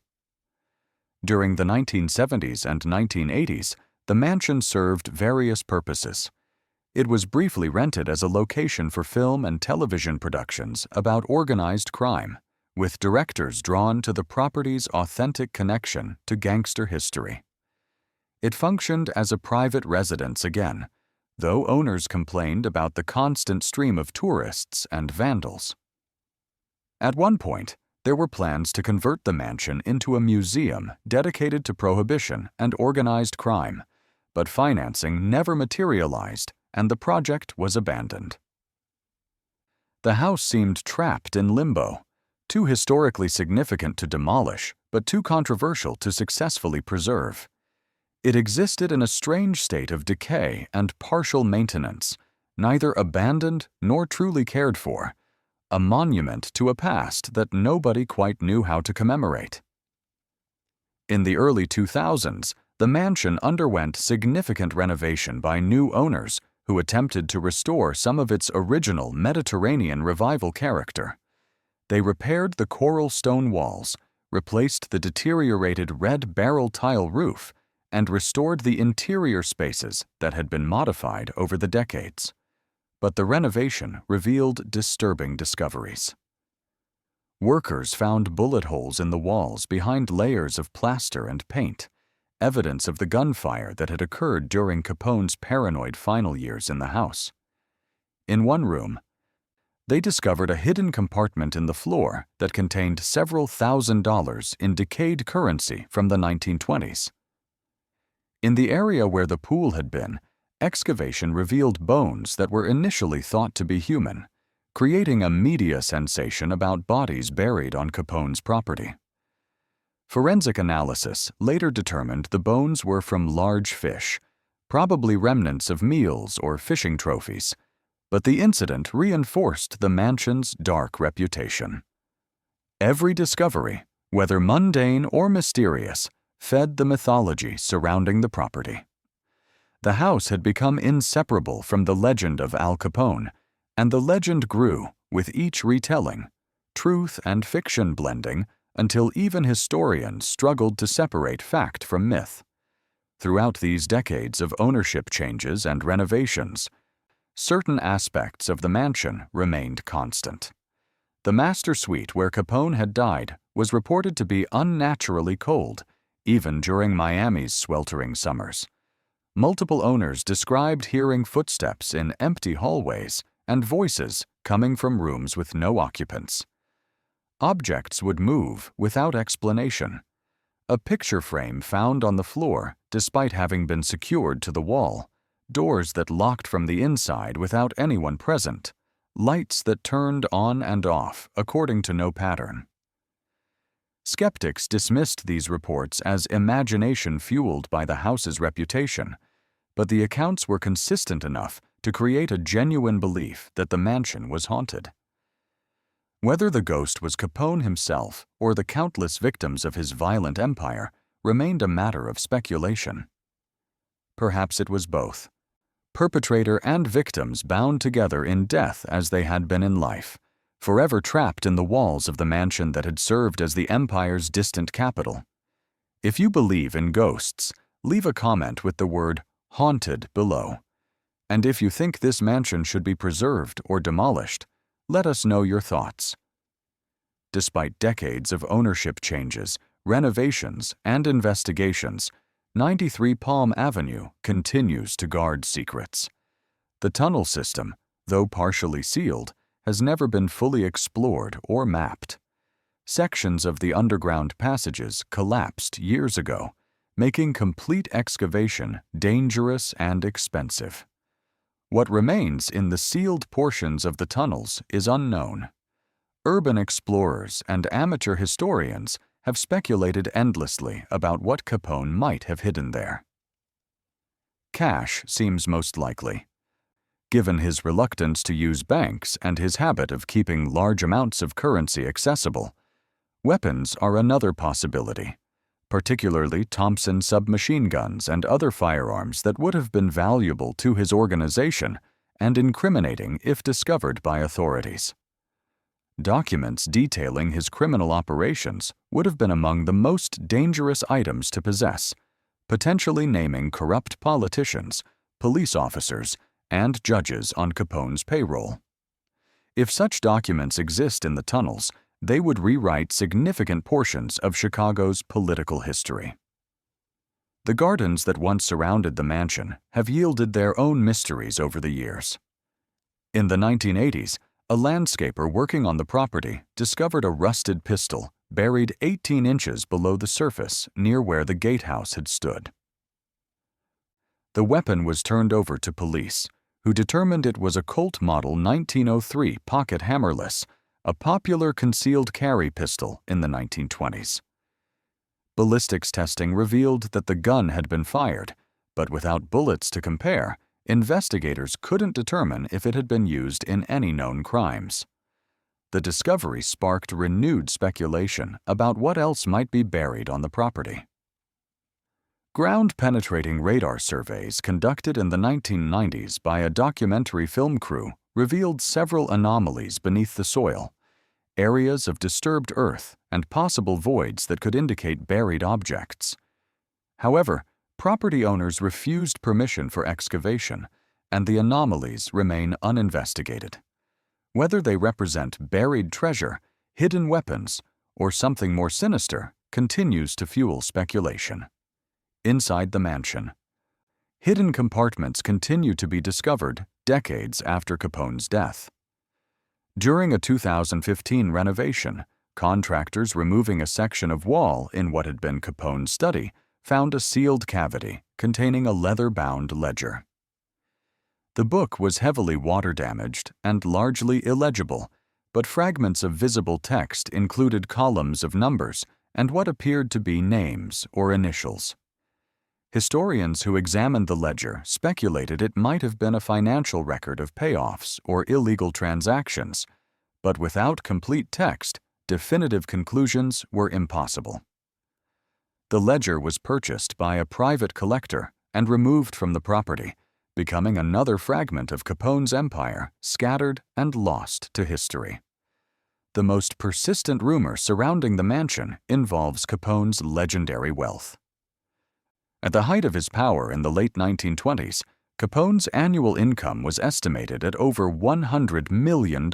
During the 1970s and 1980s, the mansion served various purposes. It was briefly rented as a location for film and television productions about organized crime, with directors drawn to the property's authentic connection to gangster history. It functioned as a private residence again, though owners complained about the constant stream of tourists and vandals. At one point, there were plans to convert the mansion into a museum dedicated to prohibition and organized crime, but financing never materialized and the project was abandoned. The house seemed trapped in limbo, too historically significant to demolish, but too controversial to successfully preserve. It existed in a strange state of decay and partial maintenance, neither abandoned nor truly cared for, a monument to a past that nobody quite knew how to commemorate. In the early 2000s, the mansion underwent significant renovation by new owners who attempted to restore some of its original Mediterranean revival character. They repaired the coral stone walls, replaced the deteriorated red barrel tile roof, and restored the interior spaces that had been modified over the decades. But the renovation revealed disturbing discoveries. Workers found bullet holes in the walls behind layers of plaster and paint, evidence of the gunfire that had occurred during Capone's paranoid final years in the house. In one room, they discovered a hidden compartment in the floor that contained several $1,000s in decayed currency from the 1920s. In the area where the pool had been, excavation revealed bones that were initially thought to be human, creating a media sensation about bodies buried on Capone's property. Forensic analysis later determined the bones were from large fish, probably remnants of meals or fishing trophies, but the incident reinforced the mansion's dark reputation. Every discovery, whether mundane or mysterious, fed the mythology surrounding the property. The house had become inseparable from the legend of Al Capone, and the legend grew with each retelling, truth and fiction blending until even historians struggled to separate fact from myth. Throughout these decades of ownership changes and renovations, certain aspects of the mansion remained constant. The master suite where Capone had died was reported to be unnaturally cold, even during Miami's sweltering summers. Multiple owners described hearing footsteps in empty hallways and voices coming from rooms with no occupants. Objects would move without explanation. A picture frame found on the floor, despite having been secured to the wall, doors that locked from the inside without anyone present, lights that turned on and off according to no pattern. Skeptics dismissed these reports as imagination fueled by the house's reputation, but the accounts were consistent enough to create a genuine belief that the mansion was haunted. Whether the ghost was Capone himself or the countless victims of his violent empire remained a matter of speculation. Perhaps it was both. Perpetrator and victims bound together in death as they had been in life, forever trapped in the walls of the mansion that had served as the empire's distant capital. If you believe in ghosts, leave a comment with the word "haunted" below. And if you think this mansion should be preserved or demolished, let us know your thoughts. Despite decades of ownership changes, renovations, and investigations, 93 Palm Avenue continues to guard secrets. The tunnel system, though partially sealed, has never been fully explored or mapped. Sections of the underground passages collapsed years ago, making complete excavation dangerous and expensive. What remains in the sealed portions of the tunnels is unknown. Urban explorers and amateur historians have speculated endlessly about what Capone might have hidden there. Cash seems most likely. Given his reluctance to use banks and his habit of keeping large amounts of currency accessible, weapons are another possibility, particularly Thompson submachine guns and other firearms that would have been valuable to his organization and incriminating if discovered by authorities. Documents detailing his criminal operations would have been among the most dangerous items to possess, potentially naming corrupt politicians, police officers, and judges on Capone's payroll. If such documents exist in the tunnels, they would rewrite significant portions of Chicago's political history. The gardens that once surrounded the mansion have yielded their own mysteries over the years. In the 1980s, a landscaper working on the property discovered a rusted pistol buried 18 inches below the surface near where the gatehouse had stood. The weapon was turned over to police, who determined it was a Colt Model 1903 pocket hammerless, a popular concealed carry pistol in the 1920s. Ballistics testing revealed that the gun had been fired, but without bullets to compare, investigators couldn't determine if it had been used in any known crimes. The discovery sparked renewed speculation about what else might be buried on the property. Ground-penetrating radar surveys conducted in the 1990s by a documentary film crew revealed several anomalies beneath the soil, areas of disturbed earth, and possible voids that could indicate buried objects. However, property owners refused permission for excavation, and the anomalies remain uninvestigated. Whether they represent buried treasure, hidden weapons, or something more sinister continues to fuel speculation. Inside the mansion, hidden compartments continue to be discovered decades after Capone's death. During a 2015 renovation, contractors removing a section of wall in what had been Capone's study found a sealed cavity containing a leather-bound ledger. The book was heavily water-damaged and largely illegible, but fragments of visible text included columns of numbers and what appeared to be names or initials. Historians who examined the ledger speculated it might have been a financial record of payoffs or illegal transactions, but without complete text, definitive conclusions were impossible. The ledger was purchased by a private collector and removed from the property, becoming another fragment of Capone's empire scattered and lost to history. The most persistent rumor surrounding the mansion involves Capone's legendary wealth. At the height of his power in the late 1920s, Capone's annual income was estimated at over $100 million.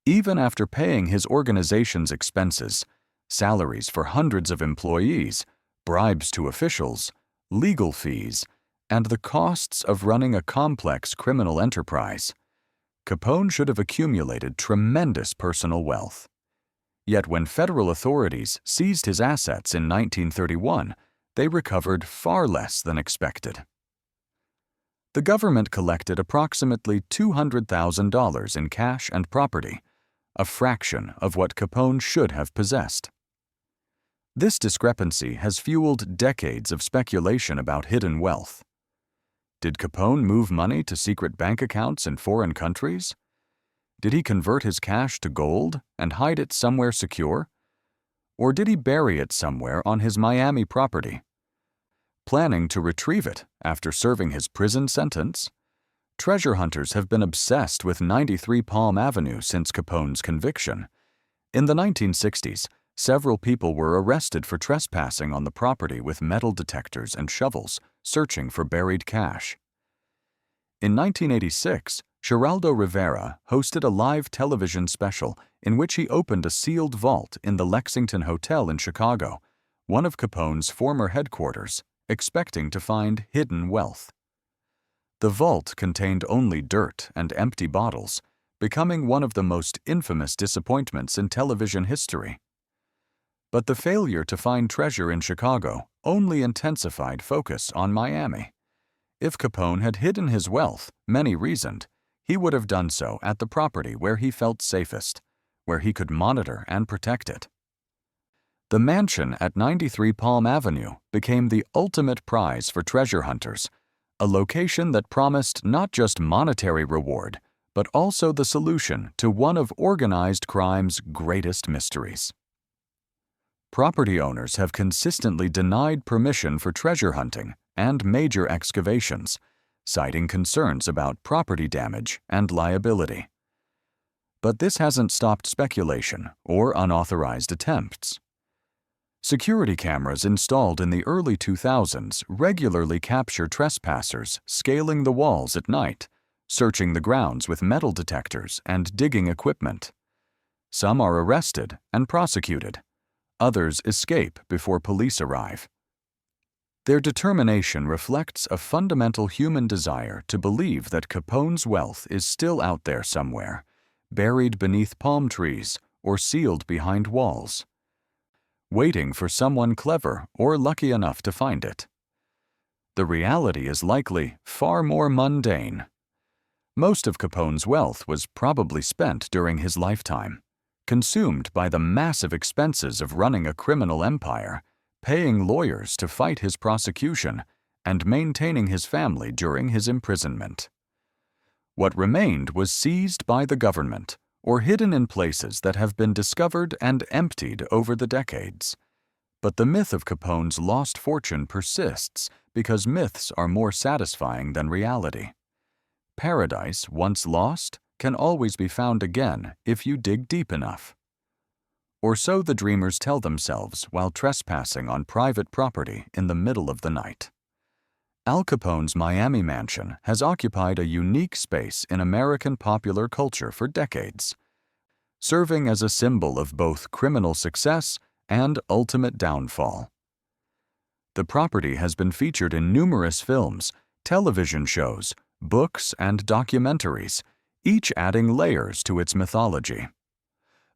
Even after paying his organization's expenses, salaries for hundreds of employees, bribes to officials, legal fees, and the costs of running a complex criminal enterprise, Capone should have accumulated tremendous personal wealth. Yet when federal authorities seized his assets in 1931, they recovered far less than expected. The government collected approximately $200,000 in cash and property, a fraction of what Capone should have possessed. This discrepancy has fueled decades of speculation about hidden wealth. Did Capone move money to secret bank accounts in foreign countries? Did he convert his cash to gold and hide it somewhere secure? Or did he bury it somewhere on his Miami property? Planning to retrieve it after serving his prison sentence? Treasure hunters have been obsessed with 93 Palm Avenue since Capone's conviction. In the 1960s, several people were arrested for trespassing on the property with metal detectors and shovels, searching for buried cash. In 1986, Geraldo Rivera hosted a live television special in which he opened a sealed vault in the Lexington Hotel in Chicago, one of Capone's former headquarters, expecting to find hidden wealth. The vault contained only dirt and empty bottles, becoming one of the most infamous disappointments in television history. But the failure to find treasure in Chicago only intensified focus on Miami. If Capone had hidden his wealth, many reasoned, he would have done so at the property where he felt safest, where he could monitor and protect it. The mansion at 93 Palm Avenue became the ultimate prize for treasure hunters, a location that promised not just monetary reward, but also the solution to one of organized crime's greatest mysteries. Property owners have consistently denied permission for treasure hunting and major excavations, citing concerns about property damage and liability. But this hasn't stopped speculation or unauthorized attempts. Security cameras installed in the early 2000s regularly capture trespassers scaling the walls at night, searching the grounds with metal detectors and digging equipment. Some are arrested and prosecuted. Others escape before police arrive. Their determination reflects a fundamental human desire to believe that Capone's wealth is still out there somewhere, buried beneath palm trees or sealed behind walls, waiting for someone clever or lucky enough to find it. The reality is likely far more mundane. Most of Capone's wealth was probably spent during his lifetime, consumed by the massive expenses of running a criminal empire, paying lawyers to fight his prosecution, and maintaining his family during his imprisonment. What remained was seized by the government or hidden in places that have been discovered and emptied over the decades. But the myth of Capone's lost fortune persists because myths are more satisfying than reality. Paradise, once lost, can always be found again if you dig deep enough. Or so the dreamers tell themselves while trespassing on private property in the middle of the night. Al Capone's Miami mansion has occupied a unique space in American popular culture for decades, serving as a symbol of both criminal success and ultimate downfall. The property has been featured in numerous films, television shows, books, and documentaries, each adding layers to its mythology.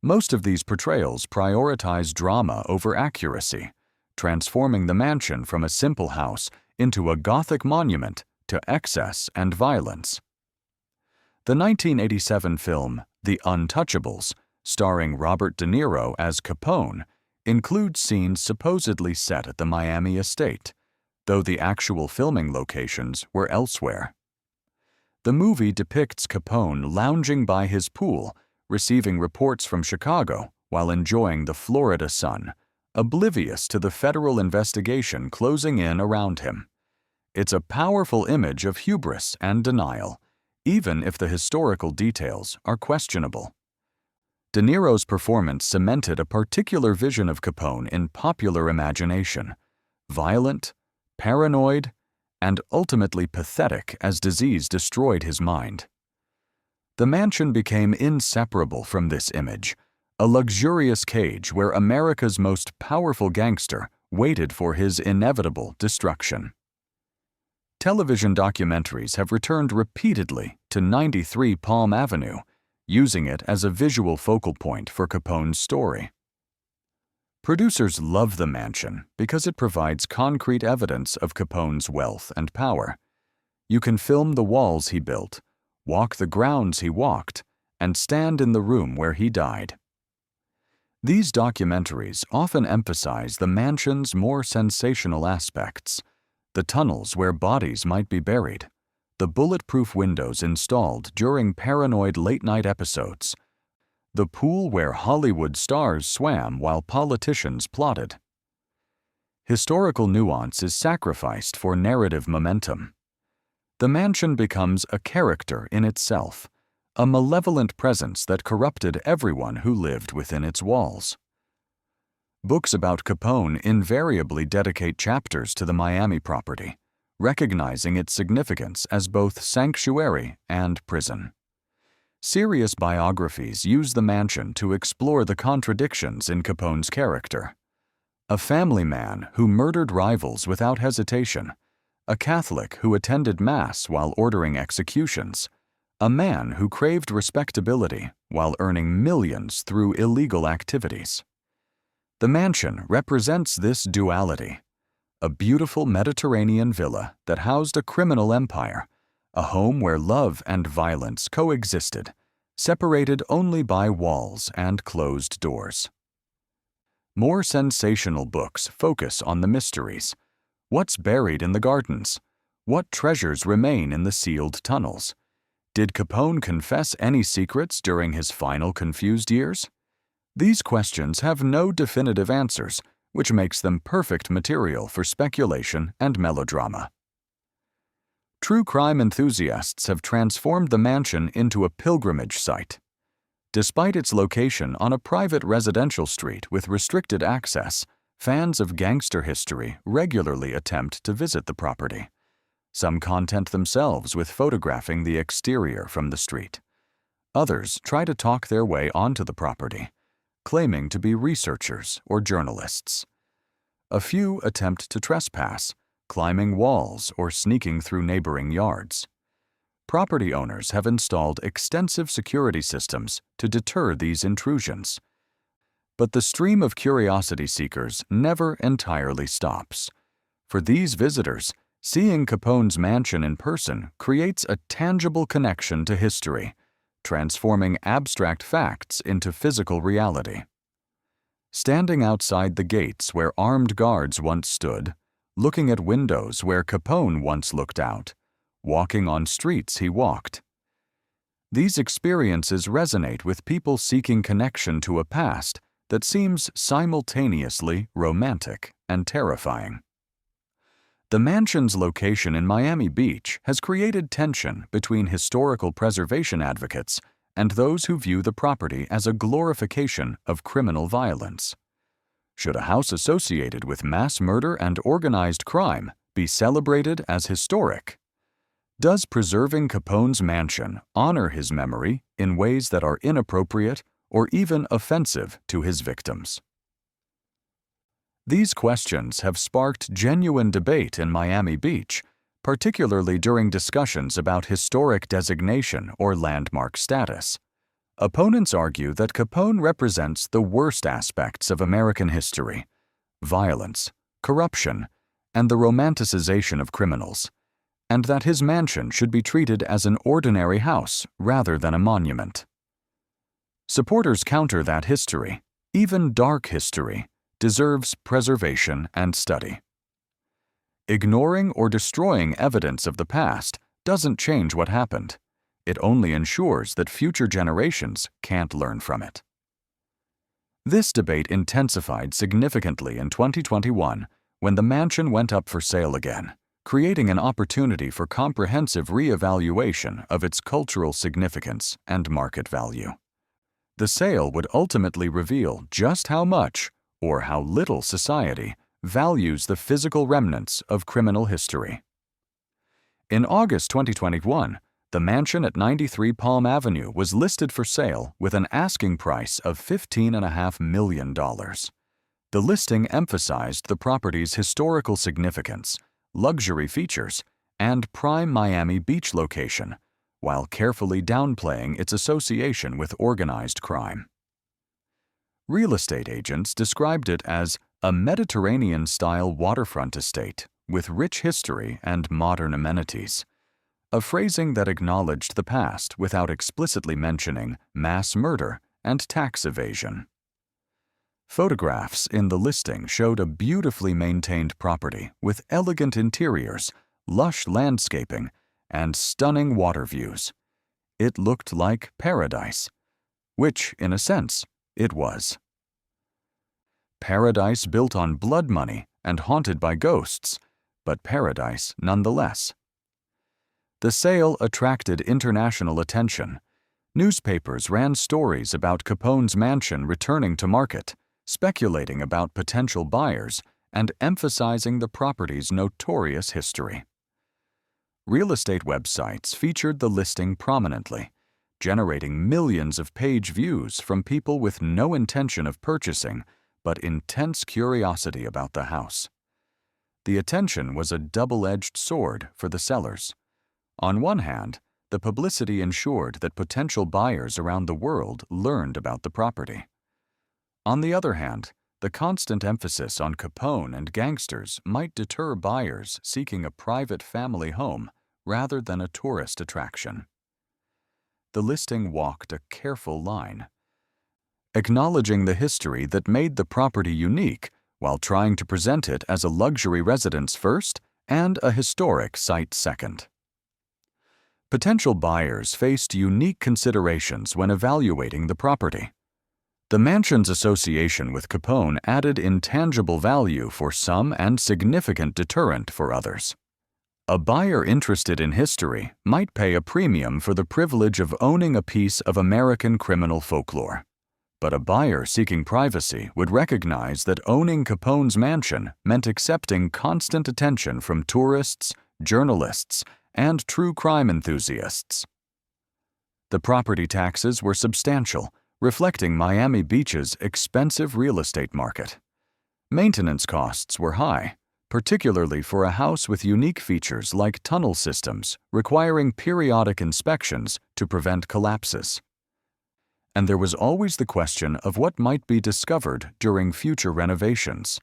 Most of these portrayals prioritize drama over accuracy, transforming the mansion from a simple house into a Gothic monument to excess and violence. The 1987 film The Untouchables, starring Robert De Niro as Capone, includes scenes supposedly set at the Miami estate, though the actual filming locations were elsewhere. The movie depicts Capone lounging by his pool, receiving reports from Chicago while enjoying the Florida sun, oblivious to the federal investigation closing in around him. It's a powerful image of hubris and denial, even if the historical details are questionable. De Niro's performance cemented a particular vision of Capone in popular imagination: violent, paranoid, and ultimately pathetic as disease destroyed his mind. The mansion became inseparable from this image, a luxurious cage where America's most powerful gangster waited for his inevitable destruction. Television documentaries have returned repeatedly to 93 Palm Avenue, using it as a visual focal point for Capone's story. Producers love the mansion because it provides concrete evidence of Capone's wealth and power. You can film the walls he built, walk the grounds he walked, and stand in the room where he died. These documentaries often emphasize the mansion's more sensational aspects: the tunnels where bodies might be buried, the bulletproof windows installed during paranoid late-night episodes, the pool where Hollywood stars swam while politicians plotted. Historical nuance is sacrificed for narrative momentum. The mansion becomes a character in itself, a malevolent presence that corrupted everyone who lived within its walls. Books about Capone invariably dedicate chapters to the Miami property, recognizing its significance as both sanctuary and prison. Serious biographies use the mansion to explore the contradictions in Capone's character. A family man who murdered rivals without hesitation, a Catholic who attended Mass while ordering executions, a man who craved respectability while earning millions through illegal activities. The mansion represents this duality, a beautiful Mediterranean villa that housed a criminal empire, a home where love and violence coexisted, separated only by walls and closed doors. More sensational books focus on the mysteries. What's buried in the gardens? What treasures remain in the sealed tunnels? Did Capone confess any secrets during his final confused years? These questions have no definitive answers, which makes them perfect material for speculation and melodrama. True crime enthusiasts have transformed the mansion into a pilgrimage site. Despite its location on a private residential street with restricted access, fans of gangster history regularly attempt to visit the property. Some content themselves with photographing the exterior from the street. Others try to talk their way onto the property, claiming to be researchers or journalists. A few attempt to trespass, climbing walls or sneaking through neighboring yards. Property owners have installed extensive security systems to deter these intrusions. But the stream of curiosity seekers never entirely stops. For these visitors, seeing Capone's mansion in person creates a tangible connection to history, transforming abstract facts into physical reality. Standing outside the gates where armed guards once stood, looking at windows where Capone once looked out, walking on streets he walked. These experiences resonate with people seeking connection to a past that seems simultaneously romantic and terrifying. The mansion's location in Miami Beach has created tension between historical preservation advocates and those who view the property as a glorification of criminal violence. Should a house associated with mass murder and organized crime be celebrated as historic? Does preserving Capone's mansion honor his memory in ways that are inappropriate or even offensive to his victims? These questions have sparked genuine debate in Miami Beach, particularly during discussions about historic designation or landmark status. Opponents argue that Capone represents the worst aspects of American history: violence, corruption, and the romanticization of criminals, and that his mansion should be treated as an ordinary house rather than a monument. Supporters counter that history, even dark history, deserves preservation and study. Ignoring or destroying evidence of the past doesn't change what happened. It only ensures that future generations can't learn from it. This debate intensified significantly in 2021 when the mansion went up for sale again, creating an opportunity for comprehensive re-evaluation of its cultural significance and market value. The sale would ultimately reveal just how much or how little society values the physical remnants of criminal history. In August 2021, the mansion at 93 Palm Avenue was listed for sale with an asking price of $15.5 million. The listing emphasized the property's historical significance, luxury features, and prime Miami Beach location, while carefully downplaying its association with organized crime. Real estate agents described it as a Mediterranean-style waterfront estate with rich history and modern amenities, a phrasing that acknowledged the past without explicitly mentioning mass murder and tax evasion. Photographs in the listing showed a beautifully maintained property with elegant interiors, lush landscaping, and stunning water views. It looked like paradise, which, in a sense, it was. Paradise built on blood money and haunted by ghosts, but paradise nonetheless. The sale attracted international attention. Newspapers ran stories about Capone's mansion returning to market, speculating about potential buyers and emphasizing the property's notorious history. Real estate websites featured the listing prominently, generating millions of page views from people with no intention of purchasing but intense curiosity about the house. The attention was a double-edged sword for the sellers. On one hand, The publicity ensured that potential buyers around the world learned about the property. On the other hand, the constant emphasis on Capone and gangsters might deter buyers seeking a private family home rather than a tourist attraction. The listing walked a careful line, acknowledging the history that made the property unique while trying to present it as a luxury residence first and a historic site second. Potential buyers faced unique considerations when evaluating the property. The mansion's association with Capone added intangible value for some and significant deterrent for others. A buyer interested in history might pay a premium for the privilege of owning a piece of American criminal folklore. But a buyer seeking privacy would recognize that owning Capone's mansion meant accepting constant attention from tourists, journalists, and true crime enthusiasts. The property taxes were substantial, reflecting Miami Beach's expensive real estate market. Maintenance costs were high, particularly for a house with unique features like tunnel systems requiring periodic inspections to prevent collapses. And there was always the question of what might be discovered during future renovations: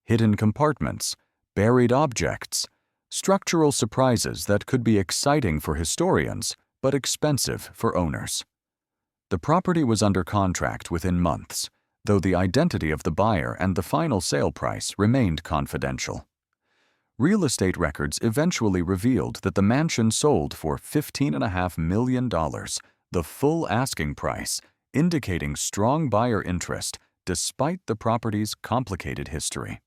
hidden compartments, buried objects, structural surprises that could be exciting for historians but expensive for owners. The property was under contract within months, though the identity of the buyer and the final sale price remained confidential. Real estate records eventually revealed that the mansion sold for $15.5 million, the full asking price, indicating strong buyer interest despite the property's complicated history.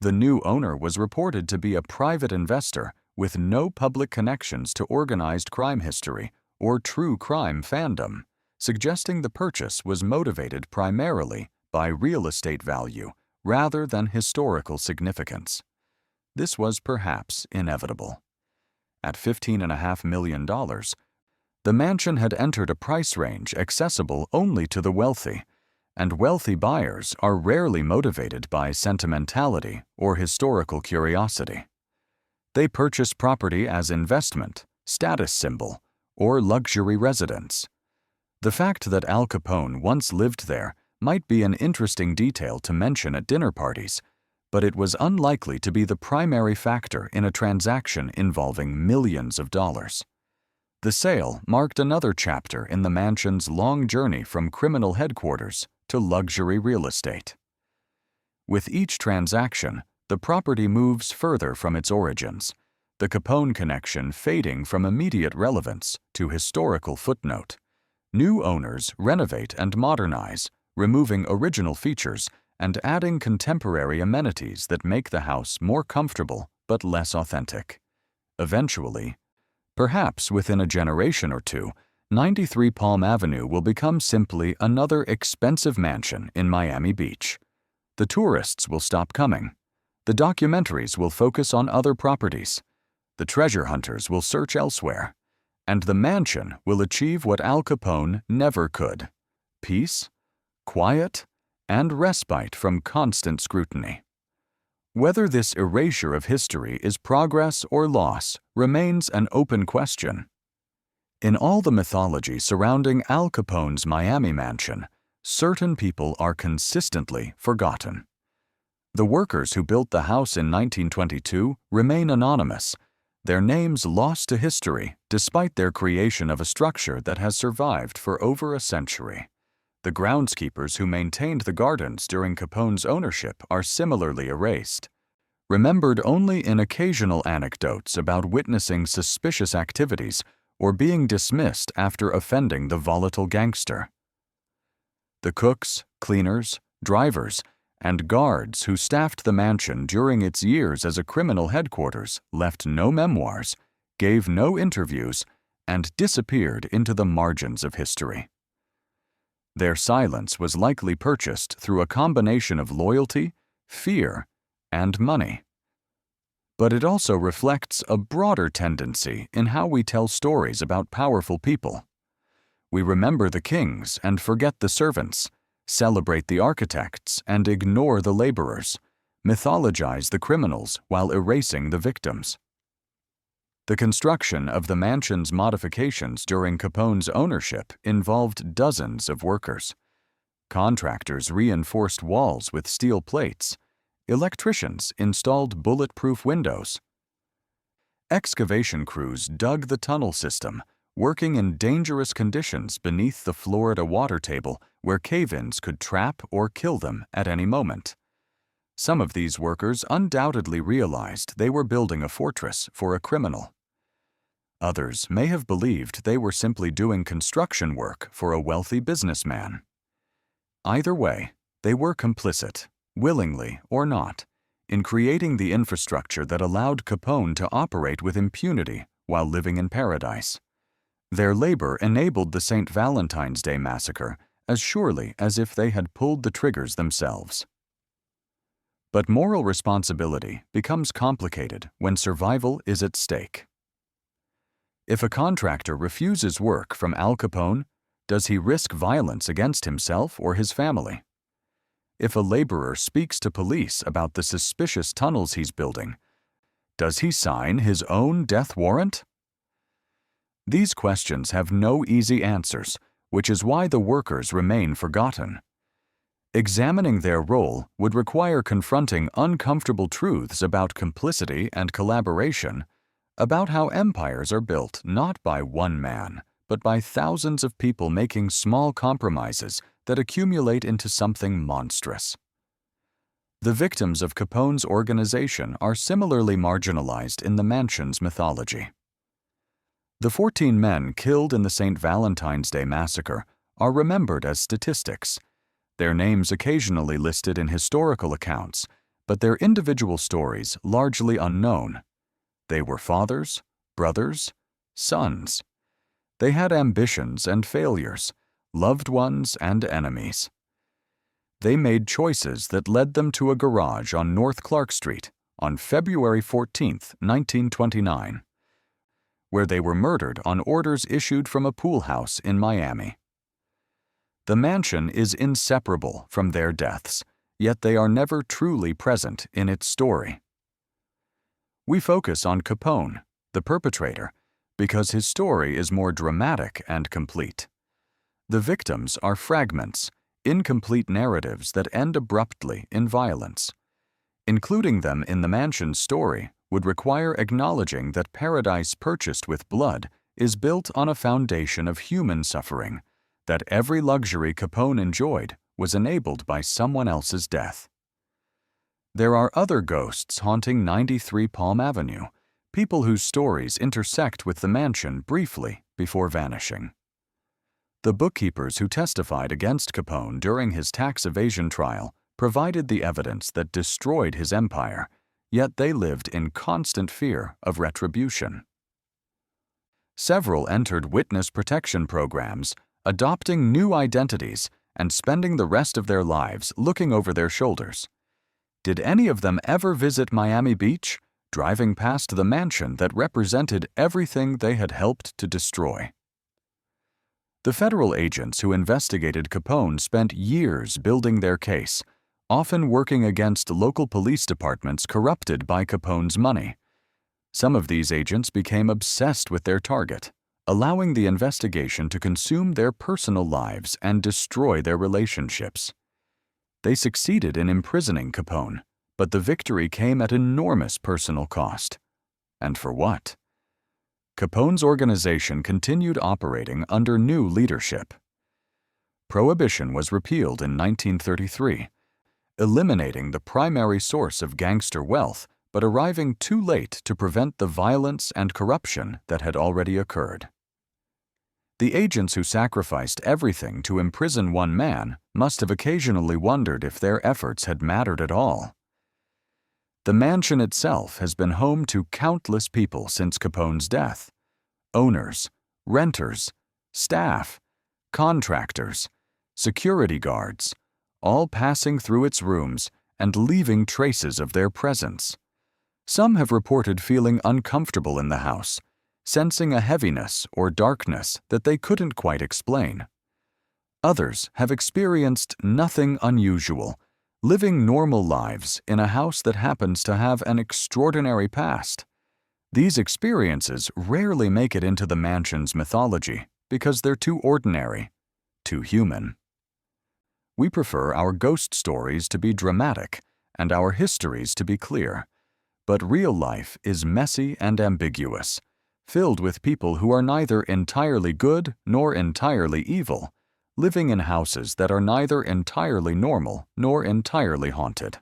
The new owner was reported to be a private investor with no public connections to organized crime history or true crime fandom, suggesting the purchase was motivated primarily by real estate value rather than historical significance. This was perhaps inevitable. At $15.5 million, the mansion had entered a price range accessible only to the wealthy, and wealthy buyers are rarely motivated by sentimentality or historical curiosity. They purchase property as investment, status symbol, or luxury residence. The fact that Al Capone once lived there might be an interesting detail to mention at dinner parties, but it was unlikely to be the primary factor in a transaction involving millions of dollars. The sale marked another chapter in the mansion's long journey from criminal headquarters to luxury real estate. With each transaction, the property moves further from its origins, the Capone connection fading from immediate relevance to historical footnote. New owners renovate and modernize, removing original features and adding contemporary amenities that make the house more comfortable but less authentic. Eventually, perhaps within a generation or two, 93 Palm Avenue will become simply another expensive mansion in Miami Beach. The tourists will stop coming. The documentaries will focus on other properties. The treasure hunters will search elsewhere. And the mansion will achieve what Al Capone never could: peace, quiet, and respite from constant scrutiny. Whether this erasure of history is progress or loss remains an open question. In all the mythology surrounding Al Capone's Miami mansion, certain people are consistently forgotten. The workers who built the house in 1922 remain anonymous, their names lost to history despite their creation of a structure that has survived for over a century. The groundskeepers who maintained the gardens during Capone's ownership are similarly erased, remembered only in occasional anecdotes about witnessing suspicious activities or being dismissed after offending the volatile gangster. The cooks, cleaners, drivers, and guards who staffed the mansion during its years as a criminal headquarters left no memoirs, gave no interviews, and disappeared into the margins of history. Their silence was likely purchased through a combination of loyalty, fear, and money. But it also reflects a broader tendency in how we tell stories about powerful people. We remember the kings and forget the servants, celebrate the architects and ignore the laborers, mythologize the criminals while erasing the victims. The construction of the mansion's modifications during Capone's ownership involved dozens of workers. Contractors reinforced walls with steel plates. Electricians installed bulletproof windows. Excavation crews dug the tunnel system, working in dangerous conditions beneath the Florida water table where cave-ins could trap or kill them at any moment. Some of these workers undoubtedly realized they were building a fortress for a criminal. Others may have believed they were simply doing construction work for a wealthy businessman. Either way, they were complicit, willingly or not, in creating the infrastructure that allowed Capone to operate with impunity while living in paradise. Their labor enabled the St. Valentine's Day Massacre as surely as if they had pulled the triggers themselves. But moral responsibility becomes complicated when survival is at stake. If a contractor refuses work from Al Capone, does he risk violence against himself or his family? If a laborer speaks to police about the suspicious tunnels he's building, does he sign his own death warrant? These questions have no easy answers, which is why the workers remain forgotten. Examining their role would require confronting uncomfortable truths about complicity and collaboration, about how empires are built not by one man, but by thousands of people making small compromises that accumulate into something monstrous. The victims of Capone's organization are similarly marginalized in the mansion's mythology. The 14 men killed in the St. Valentine's Day Massacre are remembered as statistics, their names occasionally listed in historical accounts, but their individual stories largely unknown. They were fathers, brothers, sons. They had ambitions and failures, loved ones and enemies. They made choices that led them to a garage on North Clark Street on February 14, 1929, where they were murdered on orders issued from a pool house in Miami. The mansion is inseparable from their deaths, yet they are never truly present in its story. We focus on Capone, the perpetrator, because his story is more dramatic and complete. The victims are fragments, incomplete narratives that end abruptly in violence. Including them in the mansion's story would require acknowledging that paradise purchased with blood is built on a foundation of human suffering, that every luxury Capone enjoyed was enabled by someone else's death. There are other ghosts haunting 93 Palm Avenue, people whose stories intersect with the mansion briefly before vanishing. The bookkeepers who testified against Capone during his tax evasion trial provided the evidence that destroyed his empire, yet they lived in constant fear of retribution. Several entered witness protection programs, adopting new identities and spending the rest of their lives looking over their shoulders. Did any of them ever visit Miami Beach, driving past the mansion that represented everything they had helped to destroy? The federal agents who investigated Capone spent years building their case, often working against local police departments corrupted by Capone's money. Some of these agents became obsessed with their target, allowing the investigation to consume their personal lives and destroy their relationships. They succeeded in imprisoning Capone, but the victory came at enormous personal cost. And for what? Capone's organization continued operating under new leadership. Prohibition was repealed in 1933, eliminating the primary source of gangster wealth, but arriving too late to prevent the violence and corruption that had already occurred. The agents who sacrificed everything to imprison one man must have occasionally wondered if their efforts had mattered at all. The mansion itself has been home to countless people since Capone's death: owners, renters, staff, contractors, security guards, all passing through its rooms and leaving traces of their presence. Some have reported feeling uncomfortable in the house, sensing a heaviness or darkness that they couldn't quite explain. Others have experienced nothing unusual, living normal lives in a house that happens to have an extraordinary past. These experiences rarely make it into the mansion's mythology because they're too ordinary, too human. We prefer our ghost stories to be dramatic and our histories to be clear. But real life is messy and ambiguous, filled with people who are neither entirely good nor entirely evil, living in houses that are neither entirely normal nor entirely haunted.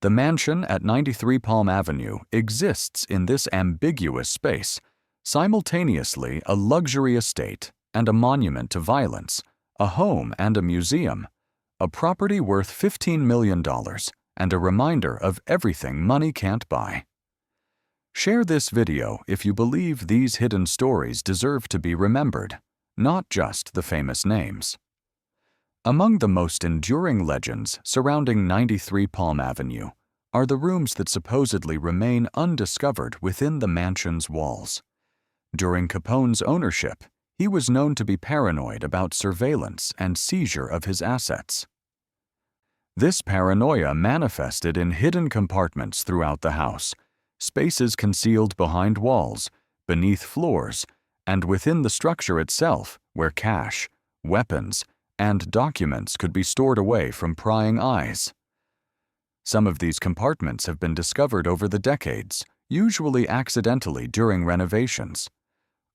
The mansion at 93 Palm Avenue exists in this ambiguous space, simultaneously a luxury estate and a monument to violence, a home and a museum, a property worth $15 million, and a reminder of everything money can't buy. Share this video if you believe these hidden stories deserve to be remembered, not just the famous names. Among the most enduring legends surrounding 93 Palm Avenue are the rooms that supposedly remain undiscovered within the mansion's walls. During Capone's ownership, he was known to be paranoid about surveillance and seizure of his assets. This paranoia manifested in hidden compartments throughout the house, spaces concealed behind walls, beneath floors, and within the structure itself where cash, weapons, and documents could be stored away from prying eyes. Some of these compartments have been discovered over the decades, usually accidentally during renovations.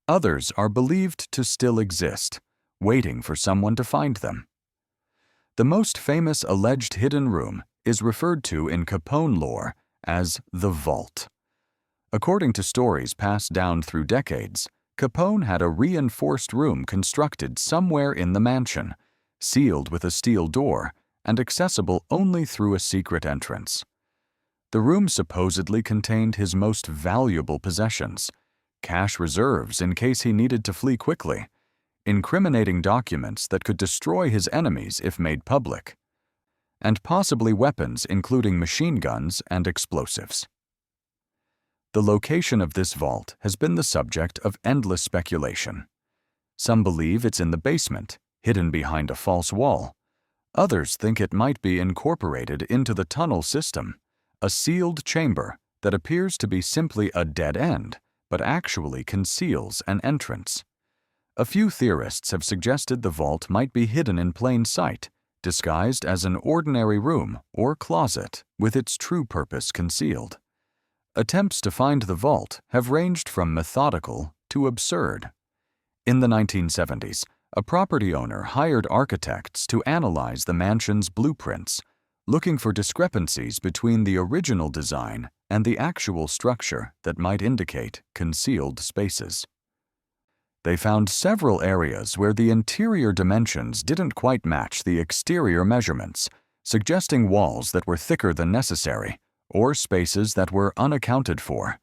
Others are believed to still exist, waiting for someone to find them. The most famous alleged hidden room is referred to in Capone lore as the Vault. According to stories passed down through decades, Capone had a reinforced room constructed somewhere in the mansion, sealed with a steel door and accessible only through a secret entrance. The room supposedly contained his most valuable possessions, cash reserves in case he needed to flee quickly, incriminating documents that could destroy his enemies if made public, and possibly weapons including machine guns and explosives. The location of this vault has been the subject of endless speculation. Some believe it's in the basement, hidden behind a false wall. Others think it might be incorporated into the tunnel system, a sealed chamber that appears to be simply a dead end, but actually conceals an entrance. A few theorists have suggested the vault might be hidden in plain sight, disguised as an ordinary room or closet with its true purpose concealed. Attempts to find the vault have ranged from methodical to absurd. In the 1970s, a property owner hired architects to analyze the mansion's blueprints, looking for discrepancies between the original design and the actual structure that might indicate concealed spaces. They found several areas where the interior dimensions didn't quite match the exterior measurements, suggesting walls that were thicker than necessary or spaces that were unaccounted for.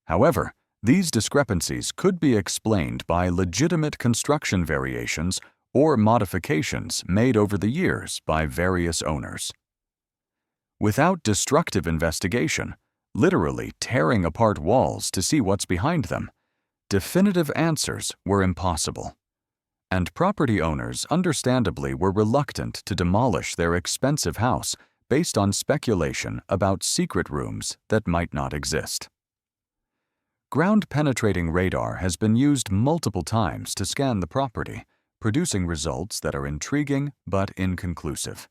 However, these discrepancies could be explained by legitimate construction variations or modifications made over the years by various owners. Without destructive investigation, literally tearing apart walls to see what's behind them, definitive answers were impossible. And property owners understandably were reluctant to demolish their expensive house based on speculation about secret rooms that might not exist. Ground-penetrating radar has been used multiple times to scan the property, producing results that are intriguing but inconclusive.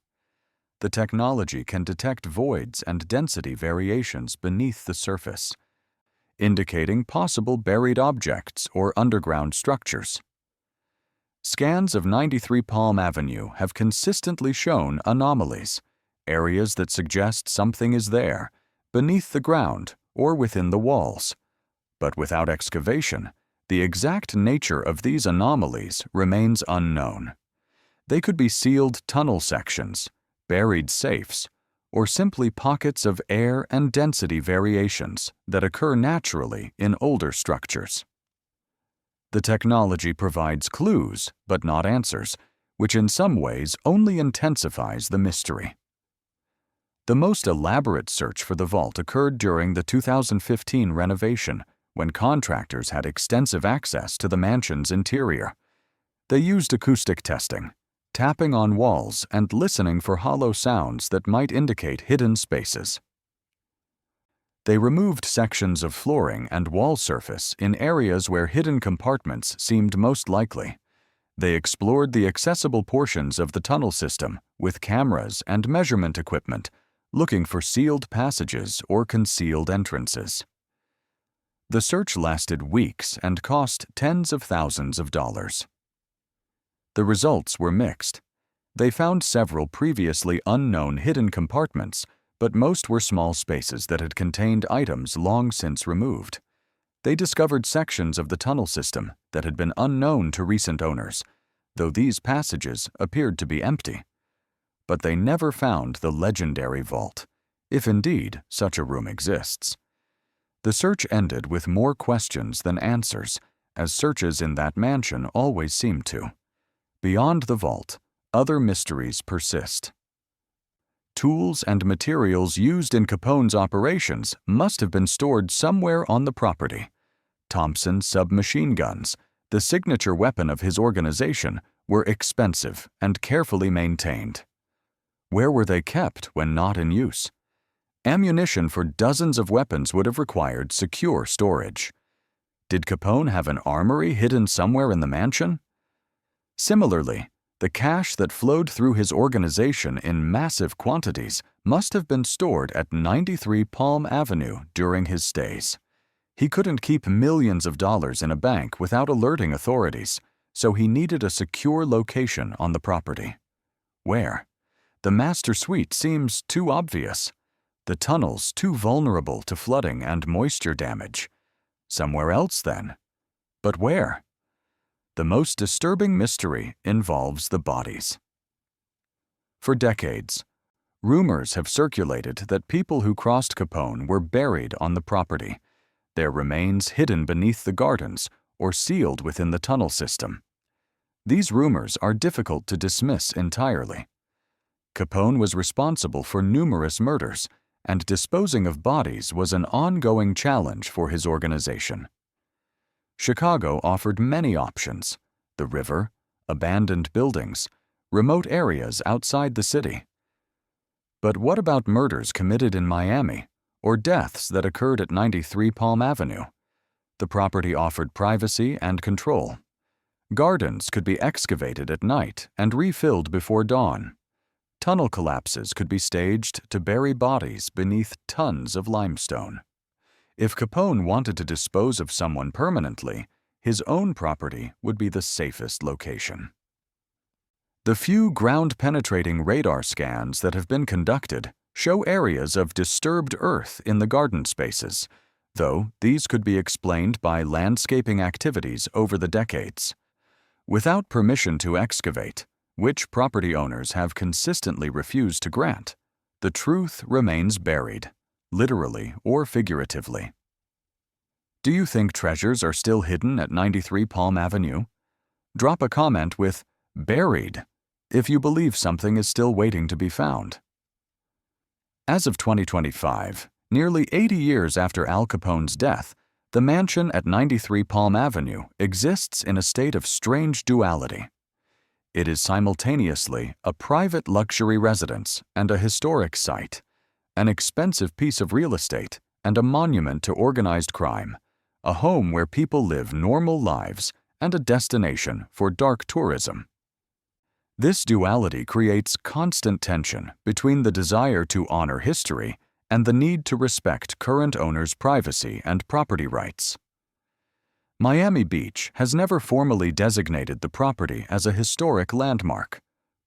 The technology can detect voids and density variations beneath the surface, indicating possible buried objects or underground structures. Scans of 93 Palm Avenue have consistently shown anomalies, areas that suggest something is there, beneath the ground or within the walls. But without excavation, the exact nature of these anomalies remains unknown. They could be sealed tunnel sections, buried safes, or simply pockets of air and density variations that occur naturally in older structures. The technology provides clues, but not answers, which in some ways only intensifies the mystery. The most elaborate search for the vault occurred during the 2015 renovation, when contractors had extensive access to the mansion's interior. They used acoustic testing, tapping on walls and listening for hollow sounds that might indicate hidden spaces. They removed sections of flooring and wall surface in areas where hidden compartments seemed most likely. They explored the accessible portions of the tunnel system with cameras and measurement equipment, looking for sealed passages or concealed entrances. The search lasted weeks and cost tens of thousands of dollars. The results were mixed. They found several previously unknown hidden compartments, but most were small spaces that had contained items long since removed. They discovered sections of the tunnel system that had been unknown to recent owners, though these passages appeared to be empty. But they never found the legendary vault, if indeed such a room exists. The search ended with more questions than answers, as searches in that mansion always seem to. Beyond the vault, other mysteries persist. Tools and materials used in Capone's operations must have been stored somewhere on the property. Thompson submachine guns, the signature weapon of his organization, were expensive and carefully maintained. Where were they kept when not in use? Ammunition for dozens of weapons would have required secure storage. Did Capone have an armory hidden somewhere in the mansion? Similarly, the cash that flowed through his organization in massive quantities must have been stored at 93 Palm Avenue during his stays. He couldn't keep millions of dollars in a bank without alerting authorities, so he needed a secure location on the property. Where? The master suite seems too obvious. The tunnels too vulnerable to flooding and moisture damage. Somewhere else, then. But where? The most disturbing mystery involves the bodies. For decades, rumors have circulated that people who crossed Capone were buried on the property, their remains hidden beneath the gardens or sealed within the tunnel system. These rumors are difficult to dismiss entirely. Capone was responsible for numerous murders, and disposing of bodies was an ongoing challenge for his organization. Chicago offered many options: the river, abandoned buildings, remote areas outside the city. But what about murders committed in Miami, or deaths that occurred at 93 Palm Avenue? The property offered privacy and control. Gardens could be excavated at night and refilled before dawn. Tunnel collapses could be staged to bury bodies beneath tons of limestone. If Capone wanted to dispose of someone permanently, his own property would be the safest location. The few ground-penetrating radar scans that have been conducted show areas of disturbed earth in the garden spaces, though these could be explained by landscaping activities over the decades. Without permission to excavate, which property owners have consistently refused to grant, the truth remains buried, literally or figuratively. Do you think treasures are still hidden at 93 Palm Avenue? Drop a comment with "buried" if you believe something is still waiting to be found. As of 2025, nearly 80 years after Al Capone's death, the mansion at 93 Palm Avenue exists in a state of strange duality. It is simultaneously a private luxury residence and a historic site, an expensive piece of real estate and a monument to organized crime, a home where people live normal lives and a destination for dark tourism. This duality creates constant tension between the desire to honor history and the need to respect current owners' privacy and property rights. Miami Beach has never formally designated the property as a historic landmark,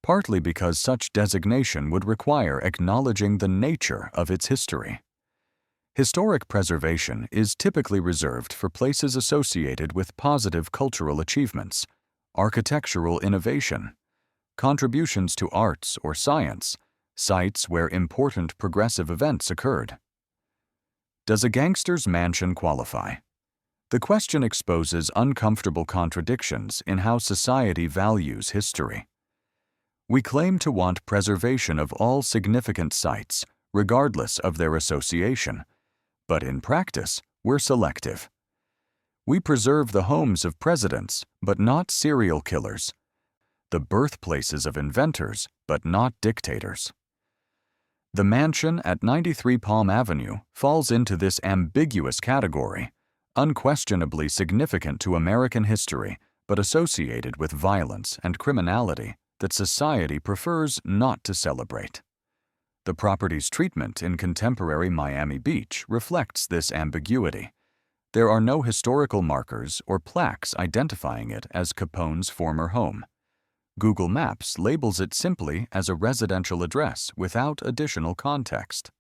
partly because such designation would require acknowledging the nature of its history. Historic preservation is typically reserved for places associated with positive cultural achievements, architectural innovation, contributions to arts or science, sites where important progressive events occurred. Does a gangster's mansion qualify? The question exposes uncomfortable contradictions in how society values history. We claim to want preservation of all significant sites, regardless of their association, but in practice, we're selective. We preserve the homes of presidents, but not serial killers, the birthplaces of inventors, but not dictators. The mansion at 93 Palm Avenue falls into this ambiguous category, unquestionably significant to American history, but associated with violence and criminality that society prefers not to celebrate. The property's treatment in contemporary Miami Beach reflects this ambiguity. There are no historical markers or plaques identifying it as Capone's former home. Google Maps labels it simply as a residential address without additional context.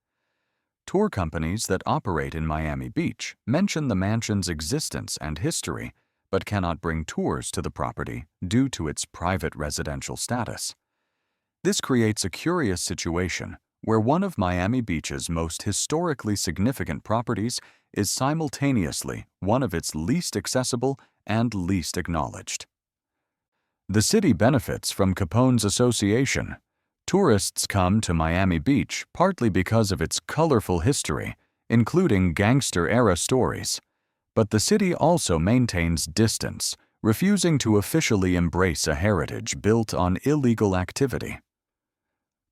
Tour companies that operate in Miami Beach mention the mansion's existence and history, but cannot bring tours to the property due to its private residential status. This creates a curious situation where one of Miami Beach's most historically significant properties is simultaneously one of its least accessible and least acknowledged. The city benefits from Capone's association. Tourists come to Miami Beach partly because of its colorful history, including gangster-era stories. But the city also maintains distance, refusing to officially embrace a heritage built on illegal activity.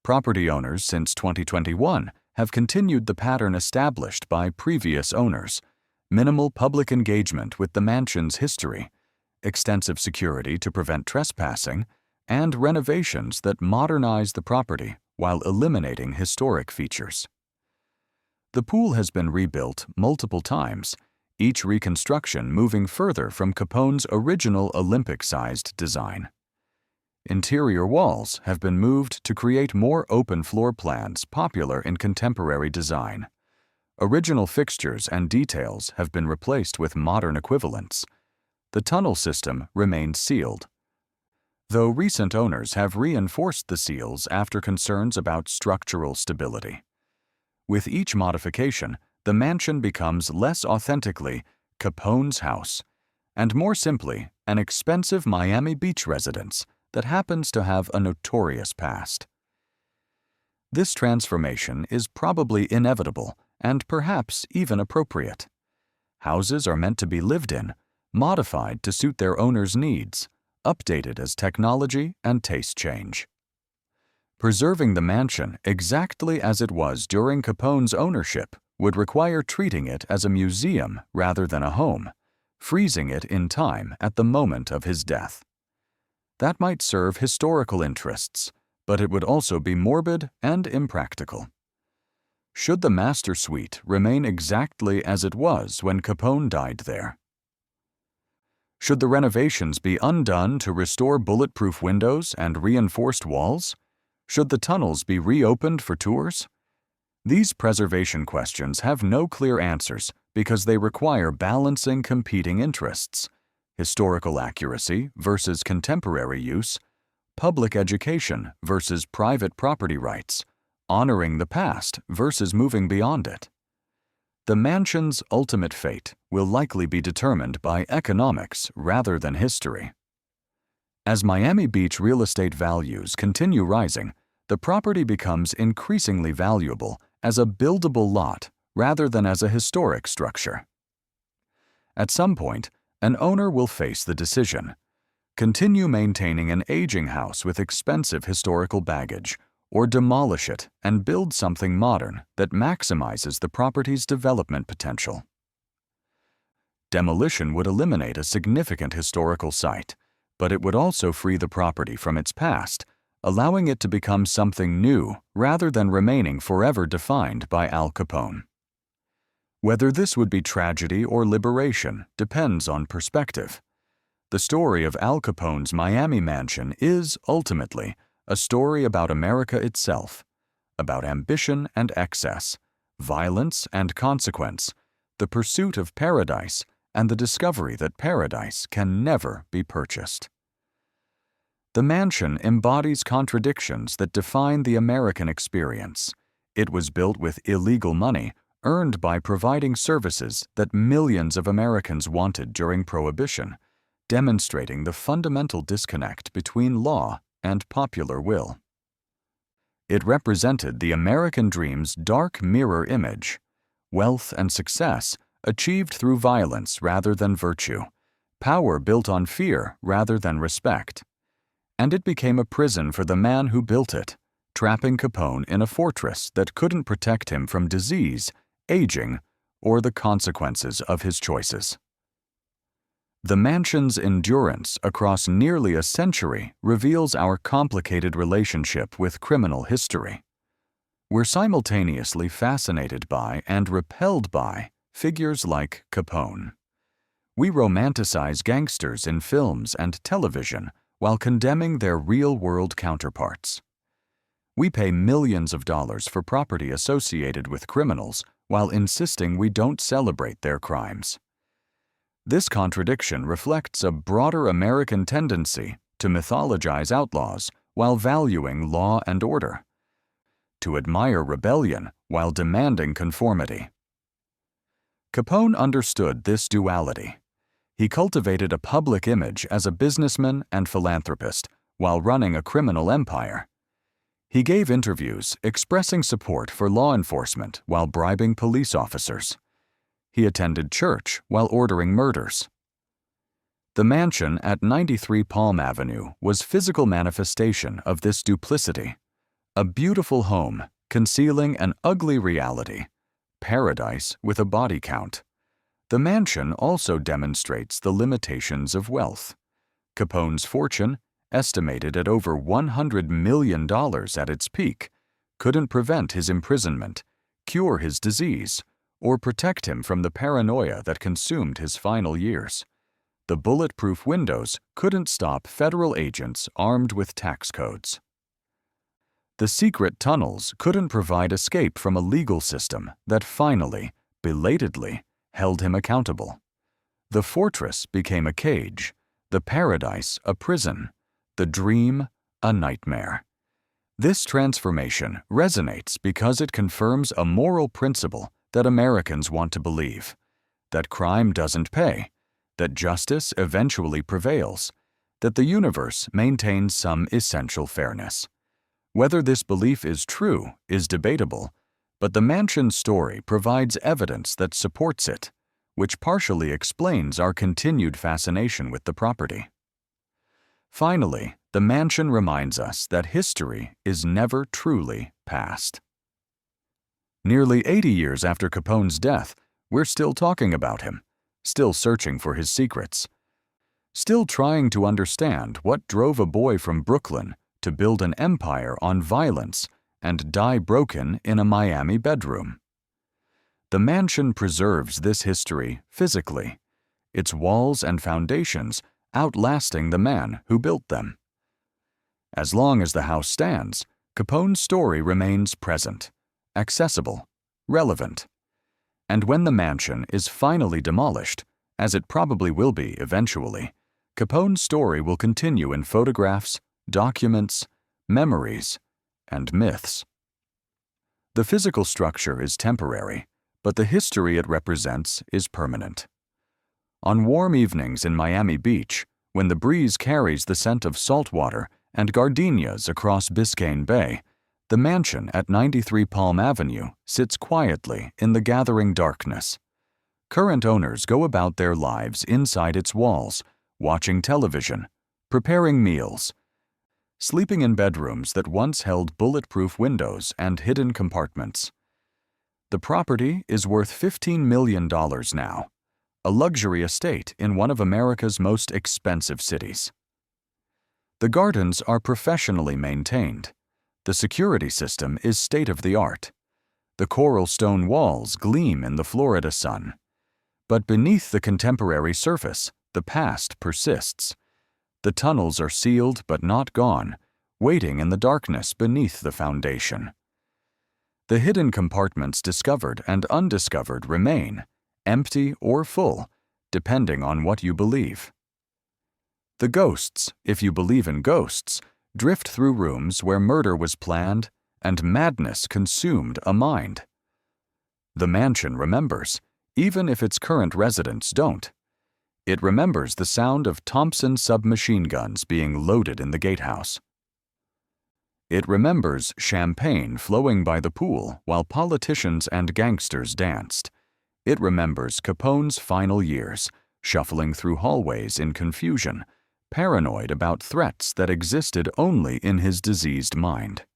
Property owners since 2021 have continued the pattern established by previous owners: minimal public engagement with the mansion's history, extensive security to prevent trespassing, and renovations that modernize the property while eliminating historic features. The pool has been rebuilt multiple times, each reconstruction moving further from Capone's original Olympic-sized design. Interior walls have been moved to create more open floor plans popular in contemporary design. Original fixtures and details have been replaced with modern equivalents. The tunnel system remains sealed, though recent owners have reinforced the seals after concerns about structural stability. With each modification, the mansion becomes less authentically Capone's house and more simply an expensive Miami Beach residence that happens to have a notorious past. This transformation is probably inevitable and perhaps even appropriate. Houses are meant to be lived in, modified to suit their owners' needs, updated as technology and taste change. Preserving the mansion exactly as it was during Capone's ownership would require treating it as a museum rather than a home, freezing it in time at the moment of his death. That might serve historical interests, but it would also be morbid and impractical. Should the master suite remain exactly as it was when Capone died there? Should the renovations be undone to restore bulletproof windows and reinforced walls? Should the tunnels be reopened for tours? These preservation questions have no clear answers because they require balancing competing interests: historical accuracy versus contemporary use, public education versus private property rights, honoring the past versus moving beyond it. The mansion's ultimate fate will likely be determined by economics rather than history. As Miami Beach real estate values continue rising, the property becomes increasingly valuable as a buildable lot rather than as a historic structure. At some point, an owner will face the decision: continue maintaining an aging house with expensive historical baggage, or demolish it and build something modern that maximizes the property's development potential. Demolition would eliminate a significant historical site, but it would also free the property from its past, allowing it to become something new rather than remaining forever defined by Al Capone. Whether this would be tragedy or liberation depends on perspective. The story of Al Capone's Miami mansion is, ultimately, a story about America itself, about ambition and excess, violence and consequence, the pursuit of paradise, and the discovery that paradise can never be purchased. The mansion embodies contradictions that define the American experience. It was built with illegal money, earned by providing services that millions of Americans wanted during Prohibition, demonstrating the fundamental disconnect between law and popular will. It represented the American dream's dark mirror image: wealth and success achieved through violence rather than virtue, power built on fear rather than respect. And it became a prison for the man who built it, trapping Capone in a fortress that couldn't protect him from disease, aging, or the consequences of his choices. The mansion's endurance across nearly a century reveals our complicated relationship with criminal history. We're simultaneously fascinated by and repelled by figures like Capone. We romanticize gangsters in films and television while condemning their real-world counterparts. We pay millions of dollars for property associated with criminals while insisting we don't celebrate their crimes. This contradiction reflects a broader American tendency to mythologize outlaws while valuing law and order, to admire rebellion while demanding conformity. Capone understood this duality. He cultivated a public image as a businessman and philanthropist while running a criminal empire. He gave interviews expressing support for law enforcement while bribing police officers. He attended church while ordering murders. The mansion at 93 Palm Avenue was physical manifestation of this duplicity. A beautiful home concealing an ugly reality, paradise with a body count. The mansion also demonstrates the limitations of wealth. Capone's fortune, estimated at over $100 million at its peak, couldn't prevent his imprisonment, cure his disease, or protect him from the paranoia that consumed his final years. The bulletproof windows couldn't stop federal agents armed with tax codes. The secret tunnels couldn't provide escape from a legal system that finally, belatedly, held him accountable. The fortress became a cage, the paradise a prison, the dream a nightmare. This transformation resonates because it confirms a moral principle that Americans want to believe: that crime doesn't pay, that justice eventually prevails, that the universe maintains some essential fairness. Whether this belief is true is debatable, but the mansion's story provides evidence that supports it, which partially explains our continued fascination with the property. Finally, the mansion reminds us that history is never truly past. Nearly 80 years after Capone's death, we're still talking about him, still searching for his secrets, still trying to understand what drove a boy from Brooklyn to build an empire on violence and die broken in a Miami bedroom. The mansion preserves this history physically, its walls and foundations outlasting the man who built them. As long as the house stands, Capone's story remains present, accessible, relevant. And when the mansion is finally demolished, as it probably will be eventually, Capone's story will continue in photographs, documents, memories, and myths. The physical structure is temporary, but the history it represents is permanent. On warm evenings in Miami Beach, when the breeze carries the scent of salt water and gardenias across Biscayne Bay, the mansion at 93 Palm Avenue sits quietly in the gathering darkness. Current owners go about their lives inside its walls, watching television, preparing meals, sleeping in bedrooms that once held bulletproof windows and hidden compartments. The property is worth $15 million now, a luxury estate in one of America's most expensive cities. The gardens are professionally maintained. The security system is state-of-the-art. The coral stone walls gleam in the Florida sun. But beneath the contemporary surface, the past persists. The tunnels are sealed but not gone, waiting in the darkness beneath the foundation. The hidden compartments discovered and undiscovered remain, empty or full, depending on what you believe. The ghosts, if you believe in ghosts, drift through rooms where murder was planned and madness consumed a mind. The mansion remembers, even if its current residents don't. It remembers the sound of Thompson submachine guns being loaded in the gatehouse. It remembers champagne flowing by the pool while politicians and gangsters danced. It remembers Capone's final years, shuffling through hallways in confusion, paranoid about threats that existed only in his diseased mind.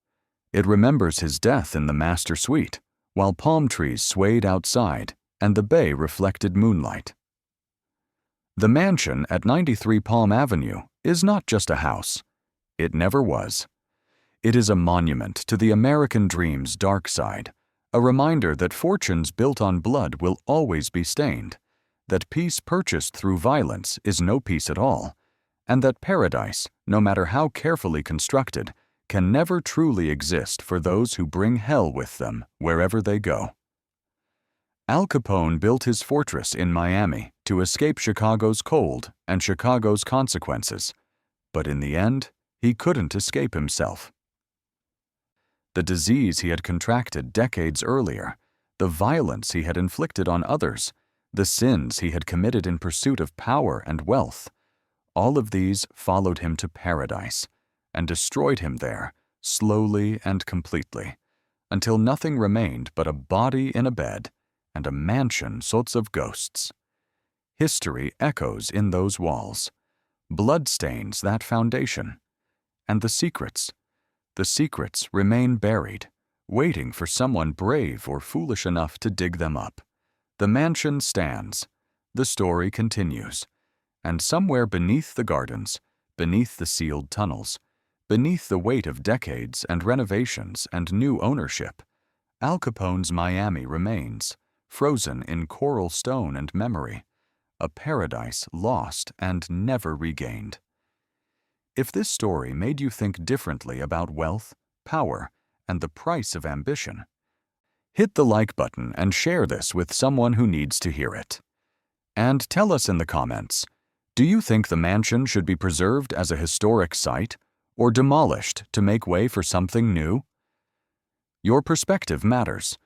It remembers his death in the master suite, while palm trees swayed outside and the bay reflected moonlight. The mansion at 93 Palm Avenue is not just a house. It never was. It is a monument to the American dream's dark side, a reminder that fortunes built on blood will always be stained, that peace purchased through violence is no peace at all, and that paradise, no matter how carefully constructed, can never truly exist for those who bring hell with them wherever they go. Al Capone built his fortress in Miami to escape Chicago's cold and Chicago's consequences, but in the end, he couldn't escape himself. The disease he had contracted decades earlier, the violence he had inflicted on others, the sins he had committed in pursuit of power and wealth, all of these followed him to paradise and destroyed him there, slowly and completely, until nothing remained but a body in a bed and a mansion sorts of ghosts. History echoes in those walls. Blood stains that foundation. And the secrets remain buried, waiting for someone brave or foolish enough to dig them up. The mansion stands. The story continues. And somewhere beneath the gardens, beneath the sealed tunnels, beneath the weight of decades and renovations and new ownership, Al Capone's Miami remains, frozen in coral stone and memory, a paradise lost and never regained. If this story made you think differently about wealth, power, and the price of ambition, hit the like button and share this with someone who needs to hear it. And tell us in the comments, do you think the mansion should be preserved as a historic site or demolished to make way for something new? Your perspective matters.